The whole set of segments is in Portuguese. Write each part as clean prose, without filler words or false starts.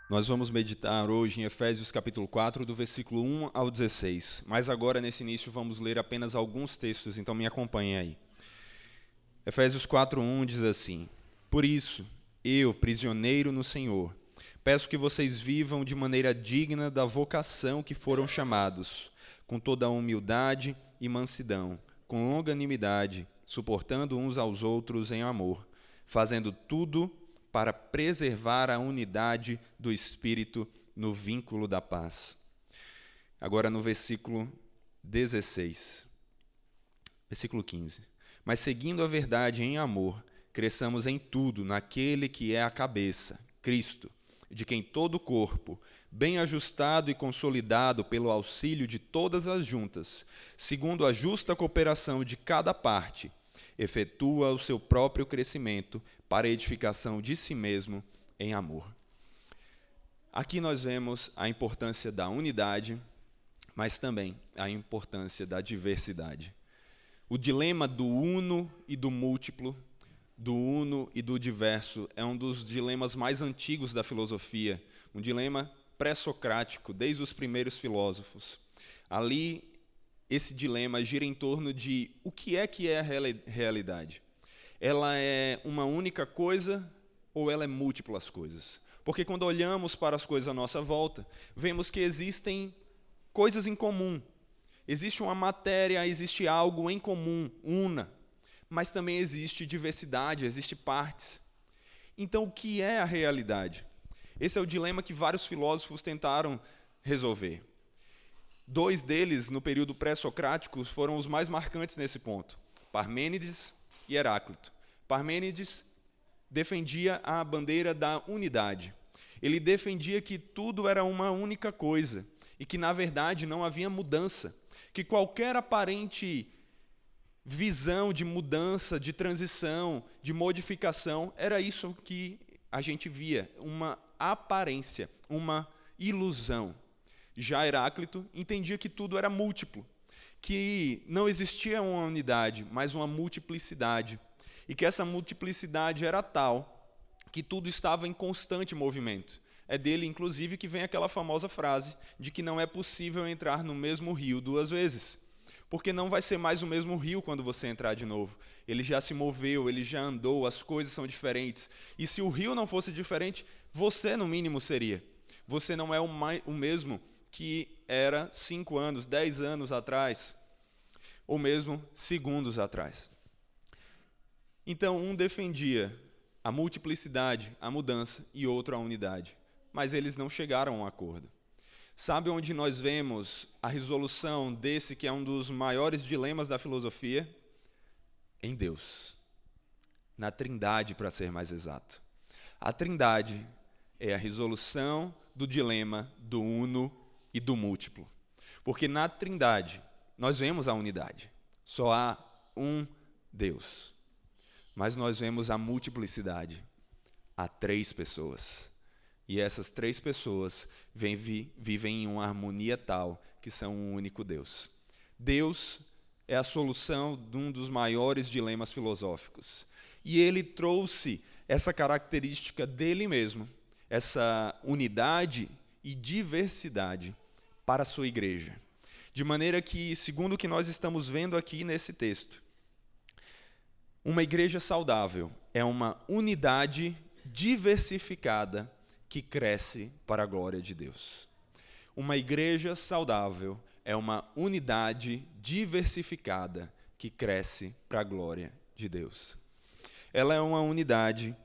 Nós vamos meditar hoje em Efésios capítulo 4, do versículo 1 ao 16. Mas agora, nesse início, vamos ler apenas alguns textos, então me acompanhem aí. Efésios 4:1 diz assim: Por isso, eu, prisioneiro no Senhor, peço que vocês vivam de maneira digna da vocação que foram chamados, com toda a humildade e mansidão, com longanimidade, suportando uns aos outros em amor, fazendo tudo para preservar a unidade do Espírito no vínculo da paz. Agora no versículo 16, versículo 15. Mas seguindo a verdade em amor, cresçamos em tudo naquele que é a cabeça, Cristo, de quem todo o corpo, bem ajustado e consolidado pelo auxílio de todas as juntas, segundo a justa cooperação de cada parte, efetua o seu próprio crescimento para a edificação de si mesmo em amor. Aqui nós vemos a importância da unidade, mas também a importância da diversidade. O dilema do uno e do múltiplo, do uno e do diverso, é um dos dilemas mais antigos da filosofia, um dilema pré-socrático, desde os primeiros filósofos. Ali, esse dilema gira em torno de o que é a realidade. Ela é uma única coisa ou ela é múltiplas coisas? Porque quando olhamos para as coisas à nossa volta, vemos que existem coisas em comum. Existe uma matéria, existe algo em comum, una. Mas também existe diversidade, existe partes. Então, o que é a realidade? Esse é o dilema que vários filósofos tentaram resolver. Dois deles, no período pré-socrático, foram os mais marcantes nesse ponto: Parmênides e Heráclito. Parmênides defendia a bandeira da unidade. Ele defendia que tudo era uma única coisa e que, na verdade, não havia mudança, que qualquer aparente visão de mudança, de transição, de modificação, era isso que a gente via, uma aparência, uma ilusão. Já Heráclito entendia que tudo era múltiplo, que não existia uma unidade, mas uma multiplicidade, e que essa multiplicidade era tal que tudo estava em constante movimento. É dele, inclusive, que vem aquela famosa frase de que não é possível entrar no mesmo rio duas vezes, porque não vai ser mais o mesmo rio quando você entrar de novo. Ele já se moveu, ele já andou, as coisas são diferentes. E se o rio não fosse diferente, você, no mínimo, seria. Você não é o mesmo que era 5 anos, 10 anos atrás, ou mesmo segundos atrás. Então, um defendia a multiplicidade, a mudança, e outro a unidade. Mas eles não chegaram a um acordo. Sabe onde nós vemos a resolução desse que é um dos maiores dilemas da filosofia? Em Deus. Na Trindade, para ser mais exato. A Trindade é a resolução do dilema do uno e do múltiplo. Porque na Trindade nós vemos a unidade. Só há um Deus. Mas nós vemos a multiplicidade. Há 3 pessoas. E essas 3 pessoas vivem em uma harmonia tal que são um único Deus. Deus é a solução de um dos maiores dilemas filosóficos. E ele trouxe essa característica dele mesmo, essa unidade e diversidade para a sua igreja. De maneira que, segundo o que nós estamos vendo aqui nesse texto, uma igreja saudável é uma unidade diversificada que cresce para a glória de Deus. Uma igreja saudável é uma unidade diversificada que cresce para a glória de Deus. Ela é uma unidade,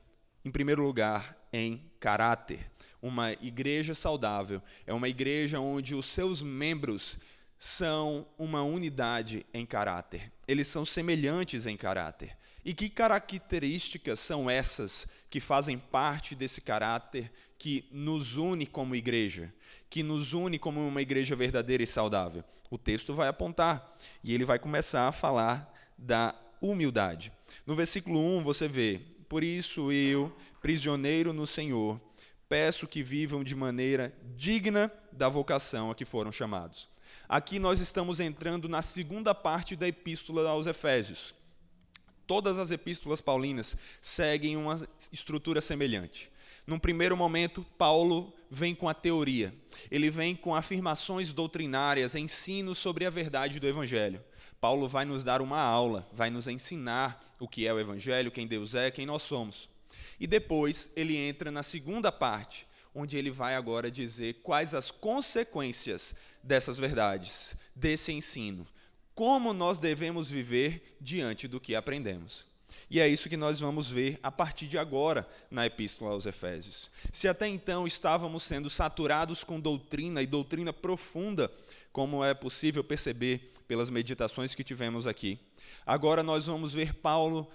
em primeiro lugar, em caráter. Uma igreja saudável é uma igreja onde os seus membros são uma unidade em caráter. Eles são semelhantes em caráter. E que características são essas que fazem parte desse caráter que nos une como igreja, que nos une como uma igreja verdadeira e saudável? O texto vai apontar, e ele vai começar a falar da humildade. No versículo 1 você vê: Por isso eu, prisioneiro no Senhor, peço que vivam de maneira digna da vocação a que foram chamados. Aqui nós estamos entrando na segunda parte da epístola aos Efésios. Todas as epístolas paulinas seguem uma estrutura semelhante. Num primeiro momento, Paulo vem com a teoria. Ele vem com afirmações doutrinárias, ensinos sobre a verdade do Evangelho. Paulo vai nos dar uma aula, vai nos ensinar o que é o Evangelho, quem Deus é, quem nós somos. E depois ele entra na segunda parte, onde ele vai agora dizer quais as consequências dessas verdades, desse ensino. Como nós devemos viver diante do que aprendemos. E é isso que nós vamos ver a partir de agora na Epístola aos Efésios. Se até então estávamos sendo saturados com doutrina e doutrina profunda, como é possível perceber pelas meditações que tivemos aqui, agora nós vamos ver Paulo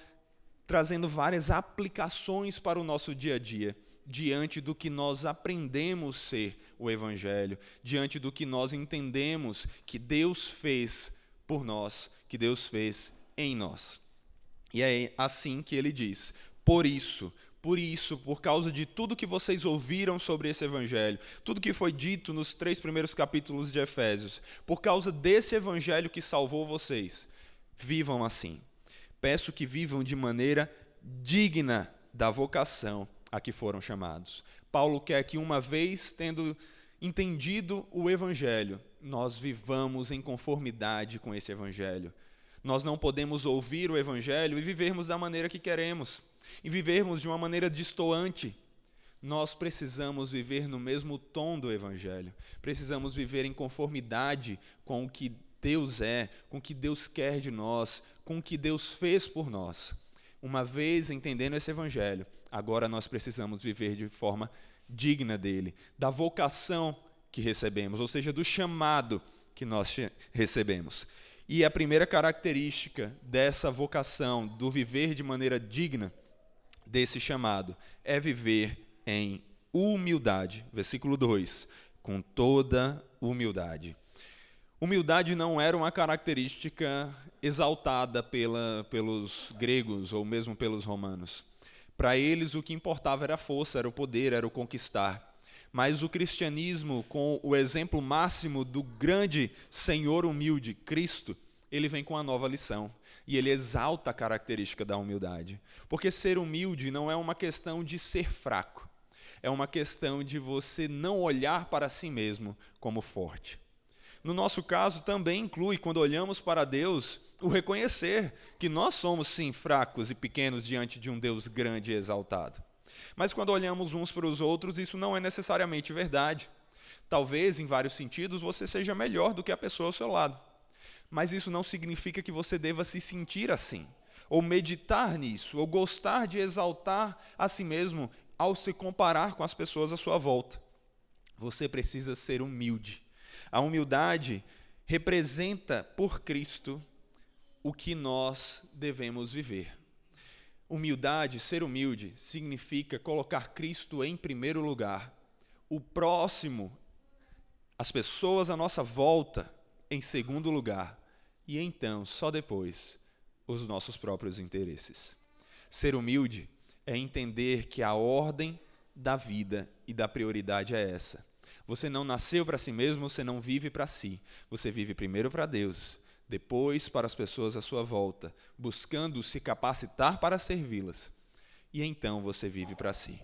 trazendo várias aplicações para o nosso dia a dia, diante do que nós aprendemos ser o Evangelho, diante do que nós entendemos que Deus fez por nós, que Deus fez em nós. E é assim que ele diz: por isso, por causa de tudo que vocês ouviram sobre esse Evangelho, tudo que foi dito nos 3 primeiros capítulos de Efésios, por causa desse Evangelho que salvou vocês, vivam assim. Peço que vivam de maneira digna da vocação a que foram chamados. Paulo quer que, uma vez tendo entendido o Evangelho, nós vivamos em conformidade com esse Evangelho. Nós não podemos ouvir o Evangelho e vivermos da maneira que queremos, e vivermos de uma maneira destoante. Nós precisamos viver no mesmo tom do Evangelho. Precisamos viver em conformidade com o que Deus é, com o que Deus quer de nós, com o que Deus fez por nós. Uma vez entendendo esse Evangelho, agora nós precisamos viver de forma digna dele, da vocação que recebemos, ou seja, do chamado que nós recebemos. E a primeira característica dessa vocação, do viver de maneira digna desse chamado, é viver em humildade. Versículo 2, com toda humildade. Humildade não era uma característica exaltada pelos gregos ou mesmo pelos romanos. Para eles o que importava era a força, era o poder, era o conquistar. Mas o cristianismo, com o exemplo máximo do grande Senhor humilde, Cristo, ele vem com uma nova lição. E ele exalta a característica da humildade. Porque ser humilde não é uma questão de ser fraco. É uma questão de você não olhar para si mesmo como forte. No nosso caso, também inclui, quando olhamos para Deus, o reconhecer que nós somos, sim, fracos e pequenos diante de um Deus grande e exaltado. Mas quando olhamos uns para os outros, isso não é necessariamente verdade. Talvez, em vários sentidos, você seja melhor do que a pessoa ao seu lado. Mas isso não significa que você deva se sentir assim, ou meditar nisso, ou gostar de exaltar a si mesmo ao se comparar com as pessoas à sua volta. Você precisa ser humilde. A humildade representa por Cristo o que nós devemos viver. Humildade, ser humilde, significa colocar Cristo em primeiro lugar, o próximo, as pessoas à nossa volta, em segundo lugar, e então, só depois, os nossos próprios interesses. Ser humilde é entender que a ordem da vida e da prioridade é essa. Você não nasceu para si mesmo, você não vive para si. Você vive primeiro para Deus, depois para as pessoas à sua volta, buscando se capacitar para servi-las. E então você vive para si.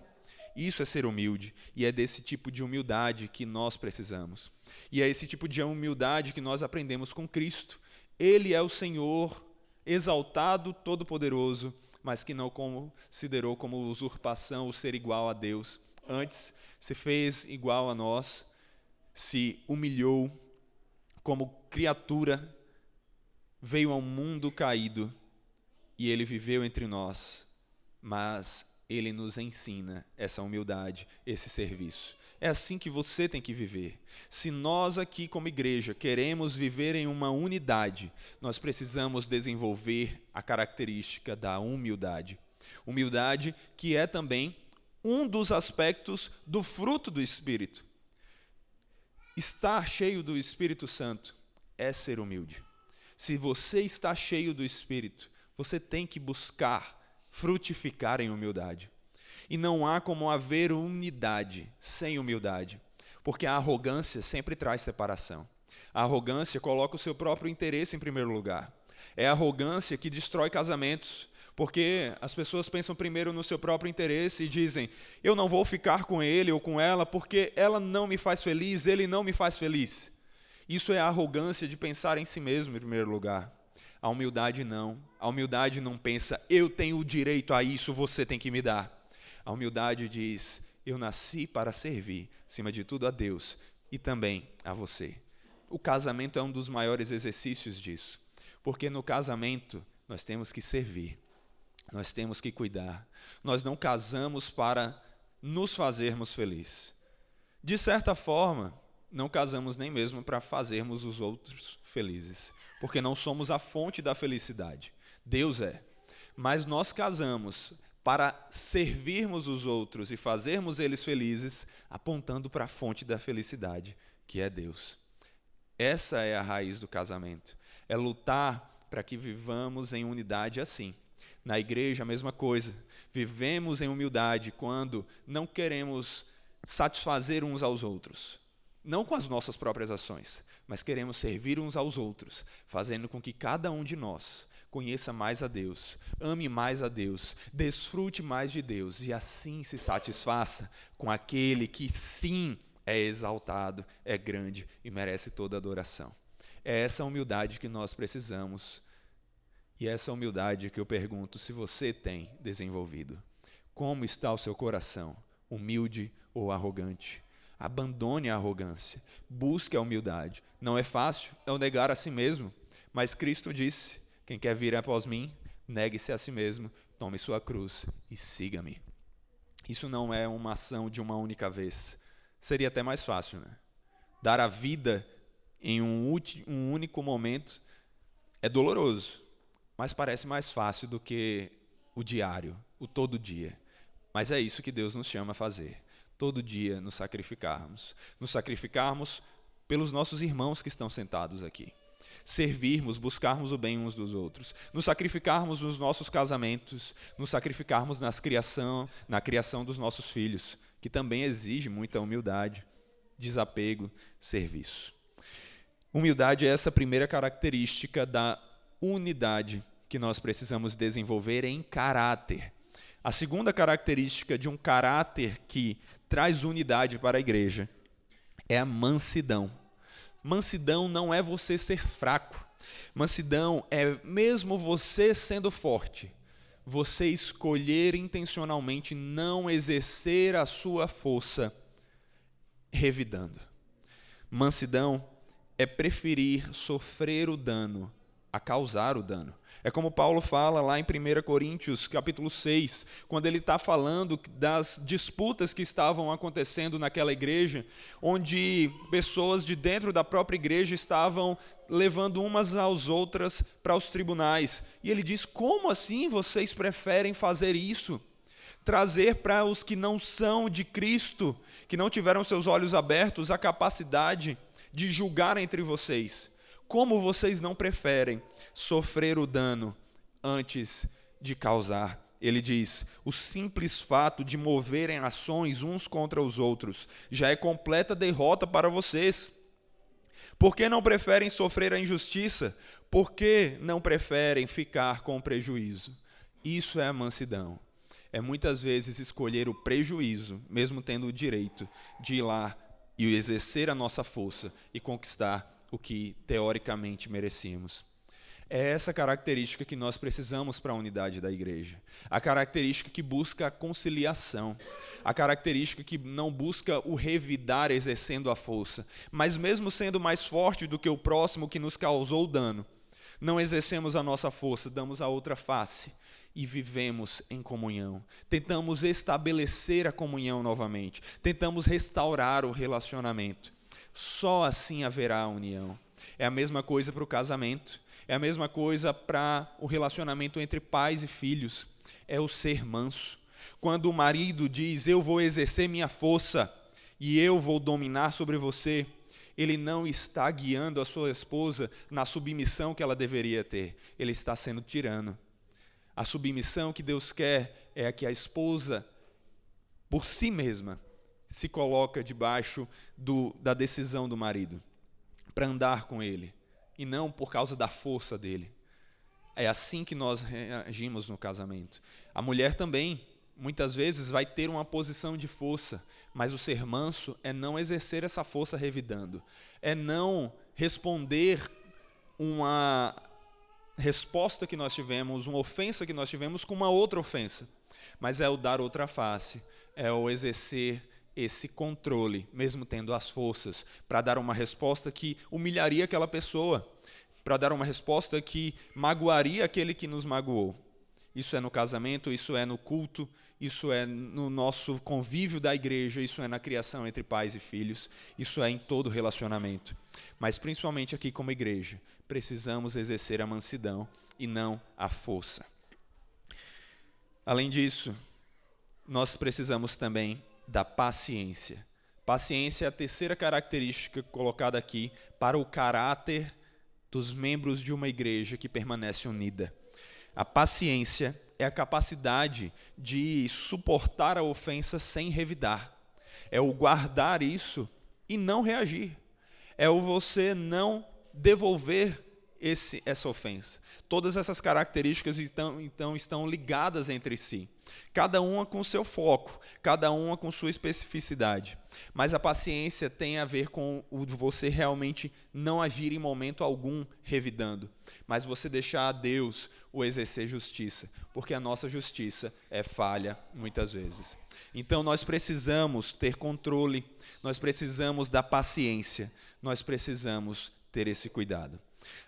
Isso é ser humilde, e é desse tipo de humildade que nós precisamos. E é esse tipo de humildade que nós aprendemos com Cristo. Ele é o Senhor exaltado, todo-poderoso, mas que não considerou como usurpação o ser igual a Deus. Antes, se fez igual a nós, se humilhou como criatura, veio ao mundo caído e ele viveu entre nós, mas ele nos ensina essa humildade, esse serviço. É assim que você tem que viver. Se nós aqui como igreja queremos viver em uma unidade, nós precisamos desenvolver a característica da humildade. Humildade que é também um dos aspectos do fruto do Espírito. Estar cheio do Espírito Santo é ser humilde. Se você está cheio do Espírito, você tem que buscar frutificar em humildade. E não há como haver unidade sem humildade, porque a arrogância sempre traz separação. A arrogância coloca o seu próprio interesse em primeiro lugar. É a arrogância que destrói casamentos, Porque as pessoas pensam primeiro no seu próprio interesse e dizem: eu não vou ficar com ele ou com ela porque ela não me faz feliz, ele não me faz feliz. Isso é a arrogância de pensar em si mesmo em primeiro lugar. A humildade não. A humildade não pensa: eu tenho o direito a isso, você tem que me dar. A humildade diz: eu nasci para servir, acima de tudo, a Deus e também a você. O casamento é um dos maiores exercícios disso, porque no casamento nós temos que servir, nós temos que cuidar. Nós não casamos para nos fazermos felizes. De certa forma, não casamos nem mesmo para fazermos os outros felizes, porque não somos a fonte da felicidade. Deus é. Mas nós casamos para servirmos os outros e fazermos eles felizes, apontando para a fonte da felicidade, que é Deus. Essa é a raiz do casamento. É lutar para que vivamos em unidade assim. Na igreja, a mesma coisa. Vivemos em humildade quando não queremos satisfazer uns aos outros. Não com as nossas próprias ações, mas queremos servir uns aos outros, fazendo com que cada um de nós conheça mais a Deus, ame mais a Deus, desfrute mais de Deus e assim se satisfaça com aquele que sim é exaltado, é grande e merece toda adoração. É essa humildade que nós precisamos e é essa humildade que eu pergunto se você tem desenvolvido. Como está o seu coração, humilde ou arrogante? Abandone a arrogância, busque a humildade. Não é fácil, é o negar a si mesmo, mas Cristo disse: quem quer vir após mim, negue-se a si mesmo, tome sua cruz e siga-me. Isso não é uma ação de uma única vez. Seria até mais fácil, né? Dar a vida em um único momento é doloroso, mas parece mais fácil do que o diário, o todo dia. Mas é isso que Deus nos chama a fazer. Todo dia nos sacrificarmos pelos nossos irmãos que estão sentados aqui. Servirmos, buscarmos o bem uns dos outros, nos sacrificarmos nos nossos casamentos, nos sacrificarmos na criação dos nossos filhos, que também exige muita humildade, desapego, serviço. Humildade é essa primeira característica da unidade que nós precisamos desenvolver em caráter. A segunda característica de um caráter que traz unidade para a igreja é a mansidão. Mansidão não é você ser fraco. Mansidão é mesmo você sendo forte, você escolher intencionalmente não exercer a sua força revidando. Mansidão é preferir sofrer o dano a causar o dano. É como Paulo fala lá em 1 Coríntios, capítulo 6, quando ele está falando das disputas que estavam acontecendo naquela igreja, onde pessoas de dentro da própria igreja estavam levando umas às outras para os tribunais. E ele diz: como assim vocês preferem fazer isso? Trazer para os que não são de Cristo, que não tiveram seus olhos abertos, a capacidade de julgar entre vocês. Como vocês não preferem sofrer o dano antes de causar? Ele diz: o simples fato de moverem ações uns contra os outros já é completa derrota para vocês. Por que não preferem sofrer a injustiça? Por que não preferem ficar com prejuízo? Isso é a mansidão. É muitas vezes escolher o prejuízo, mesmo tendo o direito de ir lá e exercer a nossa força e conquistar o que teoricamente merecíamos. É essa característica que nós precisamos para a unidade da igreja. A característica que busca a conciliação. A característica que não busca o revidar exercendo a força. Mas mesmo sendo mais forte do que o próximo que nos causou o dano, não exercemos a nossa força, damos a outra face e vivemos em comunhão. Tentamos estabelecer a comunhão novamente. Tentamos restaurar o relacionamento. Só assim haverá a união. É a mesma coisa para o casamento. É a mesma coisa para o relacionamento entre pais e filhos. É o ser manso. Quando o marido diz: eu vou exercer minha força e eu vou dominar sobre você, ele não está guiando a sua esposa na submissão que ela deveria ter. Ele está sendo tirano. A submissão que Deus quer é a que a esposa, por si mesma, se coloca debaixo da decisão do marido, para andar com ele, e não por causa da força dele. É assim que nós reagimos no casamento. A mulher também, muitas vezes, vai ter uma posição de força, mas o ser manso é não exercer essa força revidando, é não responder uma resposta que nós tivemos, uma ofensa que nós tivemos com uma outra ofensa, mas é o dar outra face, é o exercer esse controle, mesmo tendo as forças, para dar uma resposta que humilharia aquela pessoa, para dar uma resposta que magoaria aquele que nos magoou. Isso é no casamento, isso é no culto, isso é no nosso convívio da igreja, isso é na criação entre pais e filhos, isso é em todo relacionamento. Mas principalmente aqui como igreja, precisamos exercer a mansidão e não a força. Além disso, nós precisamos também da paciência. Paciência é a terceira característica colocada aqui para o caráter dos membros de uma igreja que permanece unida. A paciência é a capacidade de suportar a ofensa sem revidar. É o guardar isso e não reagir. É o você não devolver essa ofensa. Todas essas características estão ligadas entre si. Cada uma com seu foco, cada uma com sua especificidade. Mas a paciência tem a ver com você realmente não agir em momento algum revidando, mas você deixar a Deus o exercer justiça, porque a nossa justiça é falha muitas vezes. Então nós precisamos ter controle, nós precisamos da paciência, nós precisamos ter esse cuidado.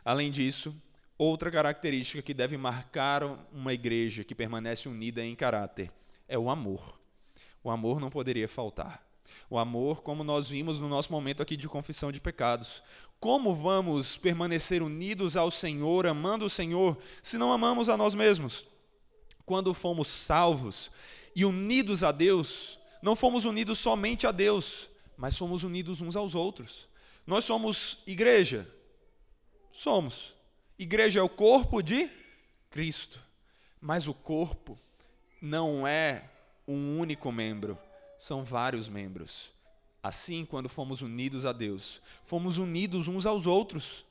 Além disso, outra característica que deve marcar uma igreja que permanece unida em caráter é o amor. O amor não poderia faltar. O amor, como nós vimos no nosso momento aqui de confissão de pecados. Como vamos permanecer unidos ao Senhor, amando o Senhor, se não amamos a nós mesmos? Quando fomos salvos e unidos a Deus, não fomos unidos somente a Deus, mas fomos unidos uns aos outros. Nós somos igreja. Somos. Igreja é o corpo de Cristo. Mas o corpo não é um único membro, são vários membros. Assim, quando fomos unidos a Deus, fomos unidos uns aos outros.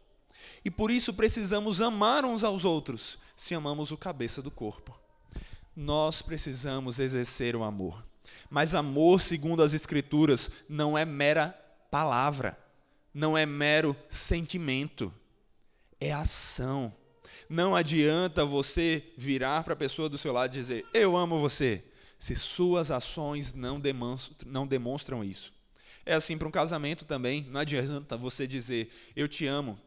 E por isso precisamos amar uns aos outros, se amamos o cabeça do corpo. Nós precisamos exercer o amor. Mas amor, segundo as Escrituras, não é mera palavra, não é mero sentimento. É ação. Não adianta você virar para a pessoa do seu lado e dizer, eu amo você, se suas ações não demonstram isso. É assim para um casamento também. Não adianta você dizer, eu te amo,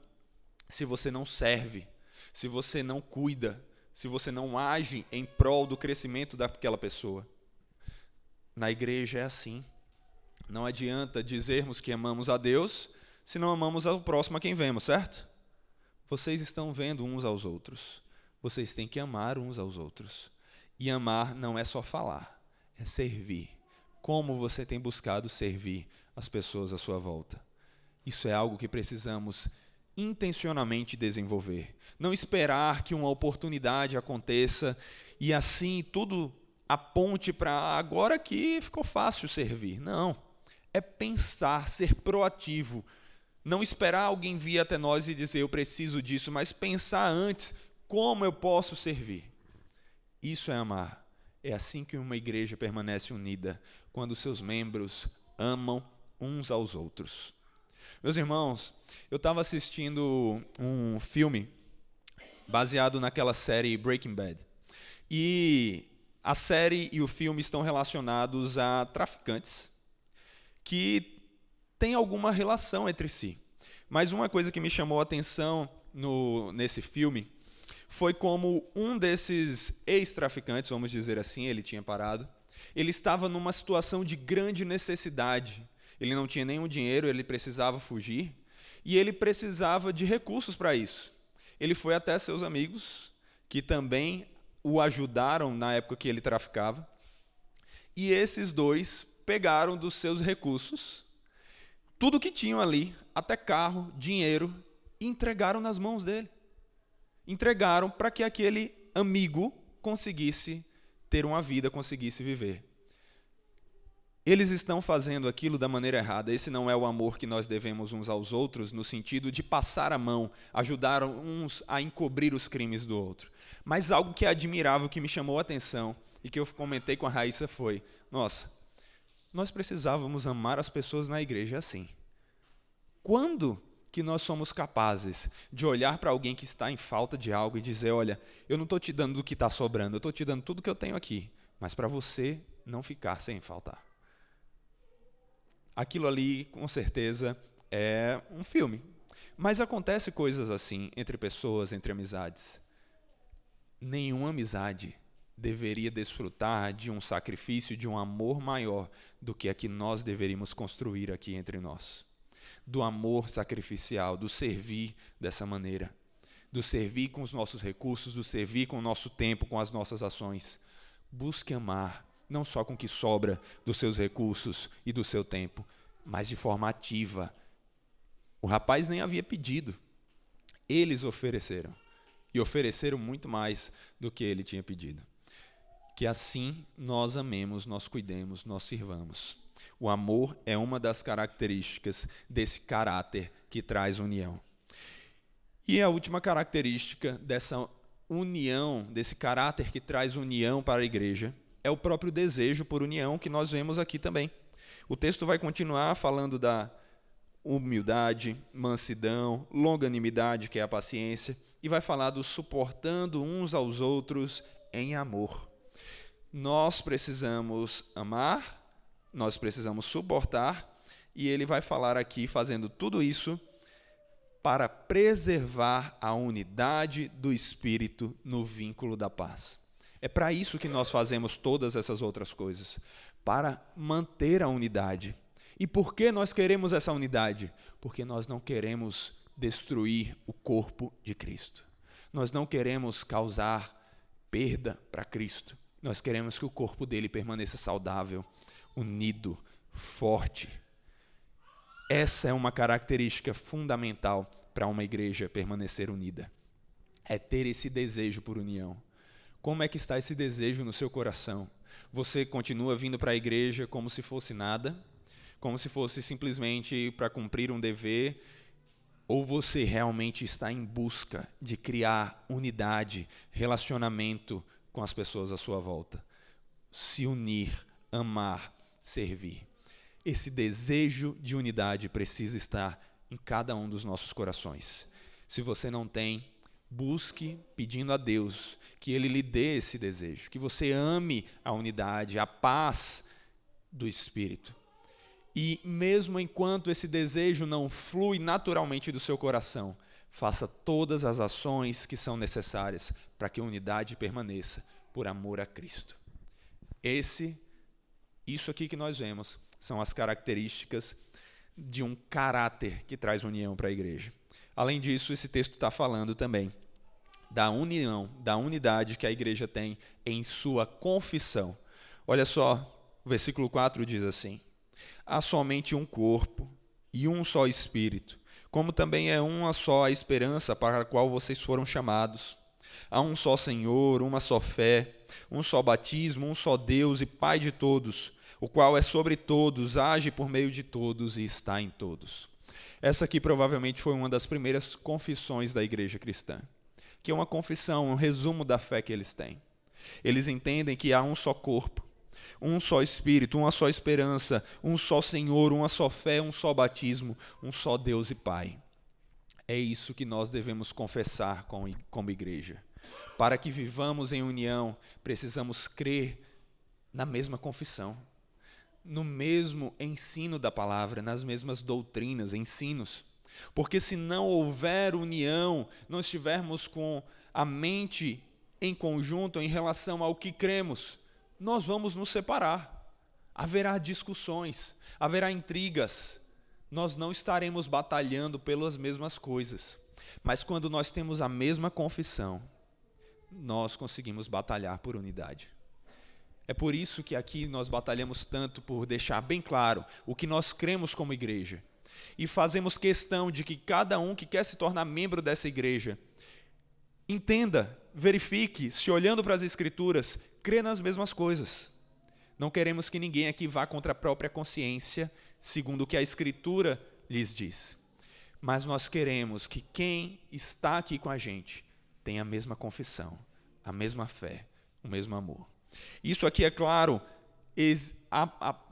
se você não serve, se você não cuida, se você não age em prol do crescimento daquela pessoa. Na igreja é assim. Não adianta dizermos que amamos a Deus, se não amamos ao próximo a quem vemos, certo? Vocês estão vendo uns aos outros. Vocês têm que amar uns aos outros. E amar não é só falar, é servir. Como você tem buscado servir as pessoas à sua volta? Isso é algo que precisamos intencionalmente desenvolver. Não esperar que uma oportunidade aconteça e assim tudo aponte para agora que ficou fácil servir. Não. É pensar, ser proativo. Não esperar alguém vir até nós e dizer, eu preciso disso, mas pensar antes, como eu posso servir? Isso é amar. É assim que uma igreja permanece unida, quando seus membros amam uns aos outros. Meus irmãos, eu estava assistindo um filme baseado naquela série Breaking Bad. E a série e o filme estão relacionados a traficantes que tem alguma relação entre si. Mas uma coisa que me chamou a atenção nesse filme foi como um desses ex-traficantes, vamos dizer assim, ele tinha parado, ele estava numa situação de grande necessidade. Ele não tinha nenhum dinheiro, ele precisava fugir, e ele precisava de recursos para isso. Ele foi até seus amigos, que também o ajudaram na época que ele traficava, e esses dois pegaram dos seus recursos tudo que tinham ali, até carro, dinheiro, e entregaram nas mãos dele. Entregaram para que aquele amigo conseguisse ter uma vida, conseguisse viver. Eles estão fazendo aquilo da maneira errada. Esse não é o amor que nós devemos uns aos outros, no sentido de passar a mão, ajudar uns a encobrir os crimes do outro. Mas algo que é admirável, que me chamou a atenção e que eu comentei com a Raíssa foi: nossa, nós precisávamos amar as pessoas na igreja assim. Quando que nós somos capazes de olhar para alguém que está em falta de algo e dizer: olha, eu não estou te dando do que está sobrando, eu estou te dando tudo que eu tenho aqui, mas para você não ficar sem faltar. Aquilo ali, com certeza, é um filme. Mas acontece coisas assim entre pessoas, entre amizades. Nenhuma amizade deveria desfrutar de um sacrifício, de um amor maior do que a que nós deveríamos construir aqui entre nós. Do amor sacrificial, do servir dessa maneira. Do servir com os nossos recursos, do servir com o nosso tempo, com as nossas ações. Busque amar, não só com o que sobra dos seus recursos e do seu tempo, mas de forma ativa. O rapaz nem havia pedido. Eles ofereceram. E ofereceram muito mais do que ele tinha pedido. Que assim nós amemos, nós cuidemos, nós sirvamos. O amor é uma das características desse caráter que traz união. E a última característica dessa união, desse caráter que traz união para a igreja, é o próprio desejo por união que nós vemos aqui também. O texto vai continuar falando da humildade, mansidão, longanimidade, que é a paciência, e vai falar do suportando uns aos outros em amor. Nós precisamos amar, nós precisamos suportar, e ele vai falar aqui, fazendo tudo isso, para preservar a unidade do Espírito no vínculo da paz. É para isso que nós fazemos todas essas outras coisas, para manter a unidade. E por que nós queremos essa unidade? Porque nós não queremos destruir o corpo de Cristo. Nós não queremos causar perda para Cristo. Nós queremos que o corpo dele permaneça saudável, unido, forte. Essa é uma característica fundamental para uma igreja permanecer unida. É ter esse desejo por união. Como é que está esse desejo no seu coração? Você continua vindo para a igreja como se fosse nada? Como se fosse simplesmente para cumprir um dever? Ou você realmente está em busca de criar unidade, relacionamento com as pessoas à sua volta? Se unir, amar, servir. Esse desejo de unidade precisa estar em cada um dos nossos corações. Se você não tem, busque pedindo a Deus que Ele lhe dê esse desejo, que você ame a unidade, a paz do Espírito. E mesmo enquanto esse desejo não flui naturalmente do seu coração, faça todas as ações que são necessárias para que a unidade permaneça por amor a Cristo. Isso aqui que nós vemos são as características de um caráter que traz união para a igreja. Além disso, esse texto está falando também da união, da unidade que a igreja tem em sua confissão. Olha só, o versículo 4 diz assim: há somente um corpo e um só Espírito, como também é uma só a esperança para a qual vocês foram chamados. Há um só Senhor, uma só fé, um só batismo, um só Deus e Pai de todos, o qual é sobre todos, age por meio de todos e está em todos. Essa aqui provavelmente foi uma das primeiras confissões da igreja cristã, que é uma confissão, um resumo da fé que eles têm. Eles entendem que há um só corpo, um só Espírito, uma só esperança, um só Senhor, uma só fé, um só batismo, um só Deus e Pai. É isso que nós devemos confessar como igreja. Para que vivamos em união, precisamos crer na mesma confissão, no mesmo ensino da palavra, nas mesmas doutrinas, ensinos. Porque se não houver união, não estivermos com a mente em conjunto em relação ao que cremos, nós vamos nos separar. Haverá discussões, haverá intrigas. Nós não estaremos batalhando pelas mesmas coisas. Mas quando nós temos a mesma confissão, nós conseguimos batalhar por unidade. É por isso que aqui nós batalhamos tanto por deixar bem claro o que nós cremos como igreja. E fazemos questão de que cada um que quer se tornar membro dessa igreja entenda, verifique, se olhando para as Escrituras, crê nas mesmas coisas. Não queremos que ninguém aqui vá contra a própria consciência, segundo o que a Escritura lhes diz. Mas nós queremos que quem está aqui com a gente tenha a mesma confissão, a mesma fé, o mesmo amor. Isso aqui, é claro,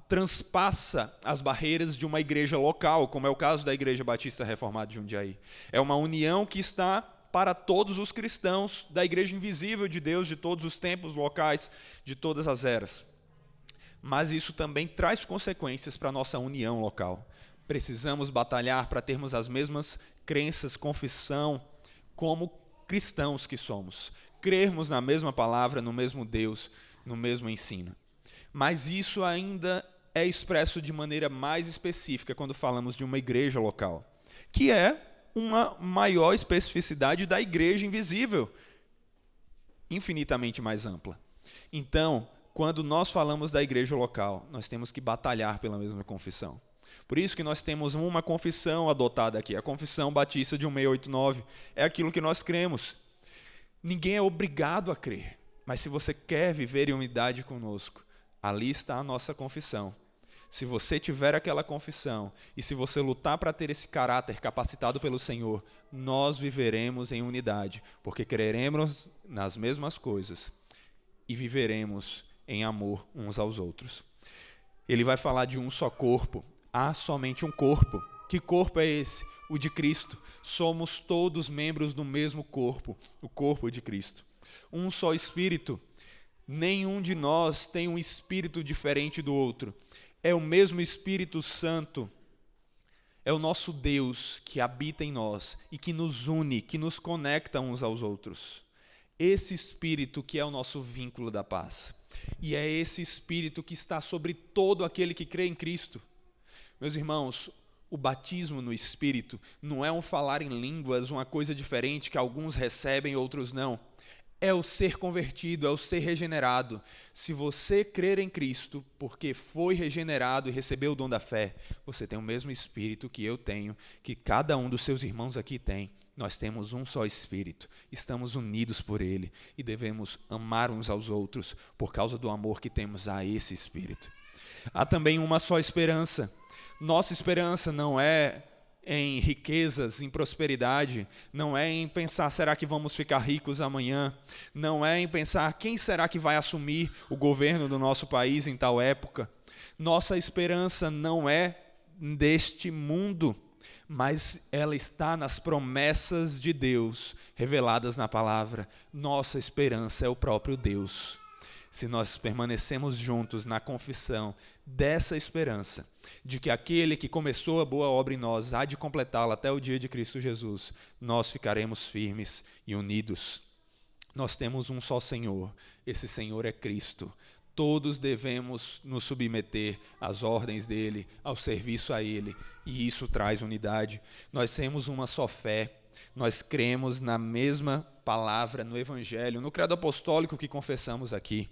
transpassa as barreiras de uma igreja local, como é o caso da Igreja Batista Reformada de Jundiaí. É uma união que está para todos os cristãos da Igreja Invisível de Deus, de todos os tempos locais, de todas as eras. Mas isso também traz consequências para a nossa união local. Precisamos batalhar para termos as mesmas crenças, confissão, como cristãos que somos. Crermos na mesma palavra, no mesmo Deus, no mesmo ensino. Mas isso ainda é expresso de maneira mais específica quando falamos de uma igreja local, que é uma maior especificidade da igreja invisível, infinitamente mais ampla. Então, quando nós falamos da igreja local, nós temos que batalhar pela mesma confissão. Por isso que nós temos uma confissão adotada aqui, a Confissão Batista de 1689. É aquilo que nós cremos. Ninguém é obrigado a crer, mas se você quer viver em unidade conosco, ali está a nossa confissão. Se você tiver aquela confissão e se você lutar para ter esse caráter capacitado pelo Senhor, nós viveremos em unidade, porque creremos nas mesmas coisas e viveremos em amor uns aos outros. Ele vai falar de um só corpo. Há somente um corpo. Que corpo é esse? O de Cristo. Somos todos membros do mesmo corpo, o corpo de Cristo. Um só Espírito. Nenhum de nós tem um espírito diferente do outro. É o mesmo Espírito Santo. É o nosso Deus que habita em nós e que nos une, que nos conecta uns aos outros. Esse Espírito que é o nosso vínculo da paz. E é esse Espírito que está sobre todo aquele que crê em Cristo. Meus irmãos, o batismo no Espírito não é um falar em línguas, uma coisa diferente que alguns recebem e outros não. É o ser convertido, é o ser regenerado. Se você crer em Cristo, porque foi regenerado e recebeu o dom da fé, você tem o mesmo Espírito que eu tenho, que cada um dos seus irmãos aqui tem. Nós temos um só Espírito, estamos unidos por Ele e devemos amar uns aos outros por causa do amor que temos a esse Espírito. Há também uma só esperança. Nossa esperança não é em riquezas, em prosperidade, não é em pensar, será que vamos ficar ricos amanhã? Não é em pensar, quem será que vai assumir o governo do nosso país em tal época? Nossa esperança não é deste mundo, mas ela está nas promessas de Deus, reveladas na palavra. Nossa esperança é o próprio Deus. Se nós permanecemos juntos na confissão dessa esperança, de que aquele que começou a boa obra em nós há de completá-la até o dia de Cristo Jesus, nós ficaremos firmes e unidos. Nós temos um só Senhor, esse Senhor é Cristo. Todos devemos nos submeter às ordens dele, ao serviço a ele, e isso traz unidade. Nós temos uma só fé, nós cremos na mesma palavra, no Evangelho, no credo apostólico que confessamos aqui.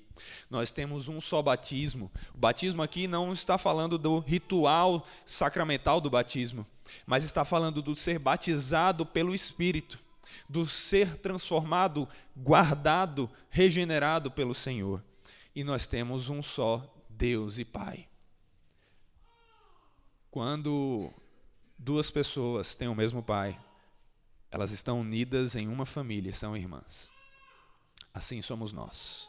Nós temos um só batismo. O batismo aqui não está falando do ritual sacramental do batismo, mas está falando do ser batizado pelo Espírito, do ser transformado, guardado, regenerado pelo Senhor. E nós temos um só Deus e Pai. Quando duas pessoas têm o mesmo Pai, elas estão unidas em uma família, são irmãs. Assim somos nós.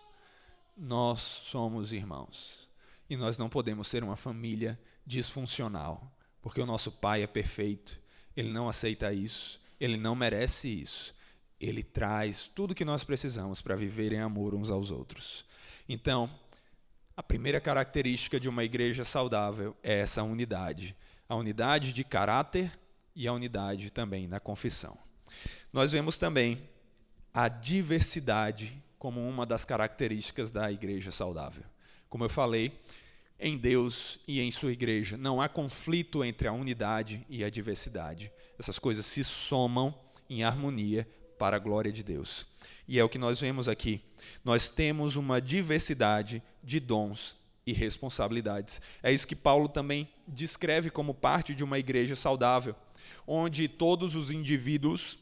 Nós somos irmãos. E nós não podemos ser uma família disfuncional, porque o nosso Pai é perfeito. Ele não aceita isso, ele não merece isso. Ele traz tudo o que nós precisamos para viver em amor uns aos outros. Então, a primeira característica de uma igreja saudável é essa unidade. A unidade de caráter e a unidade também na confissão. Nós vemos também a diversidade como uma das características da igreja saudável. Como eu falei, em Deus e em sua igreja não há conflito entre a unidade e a diversidade. Essas coisas se somam em harmonia para a glória de Deus. E é o que nós vemos aqui. Nós temos uma diversidade de dons e responsabilidades. É isso que Paulo também descreve como parte de uma igreja saudável, onde todos os indivíduos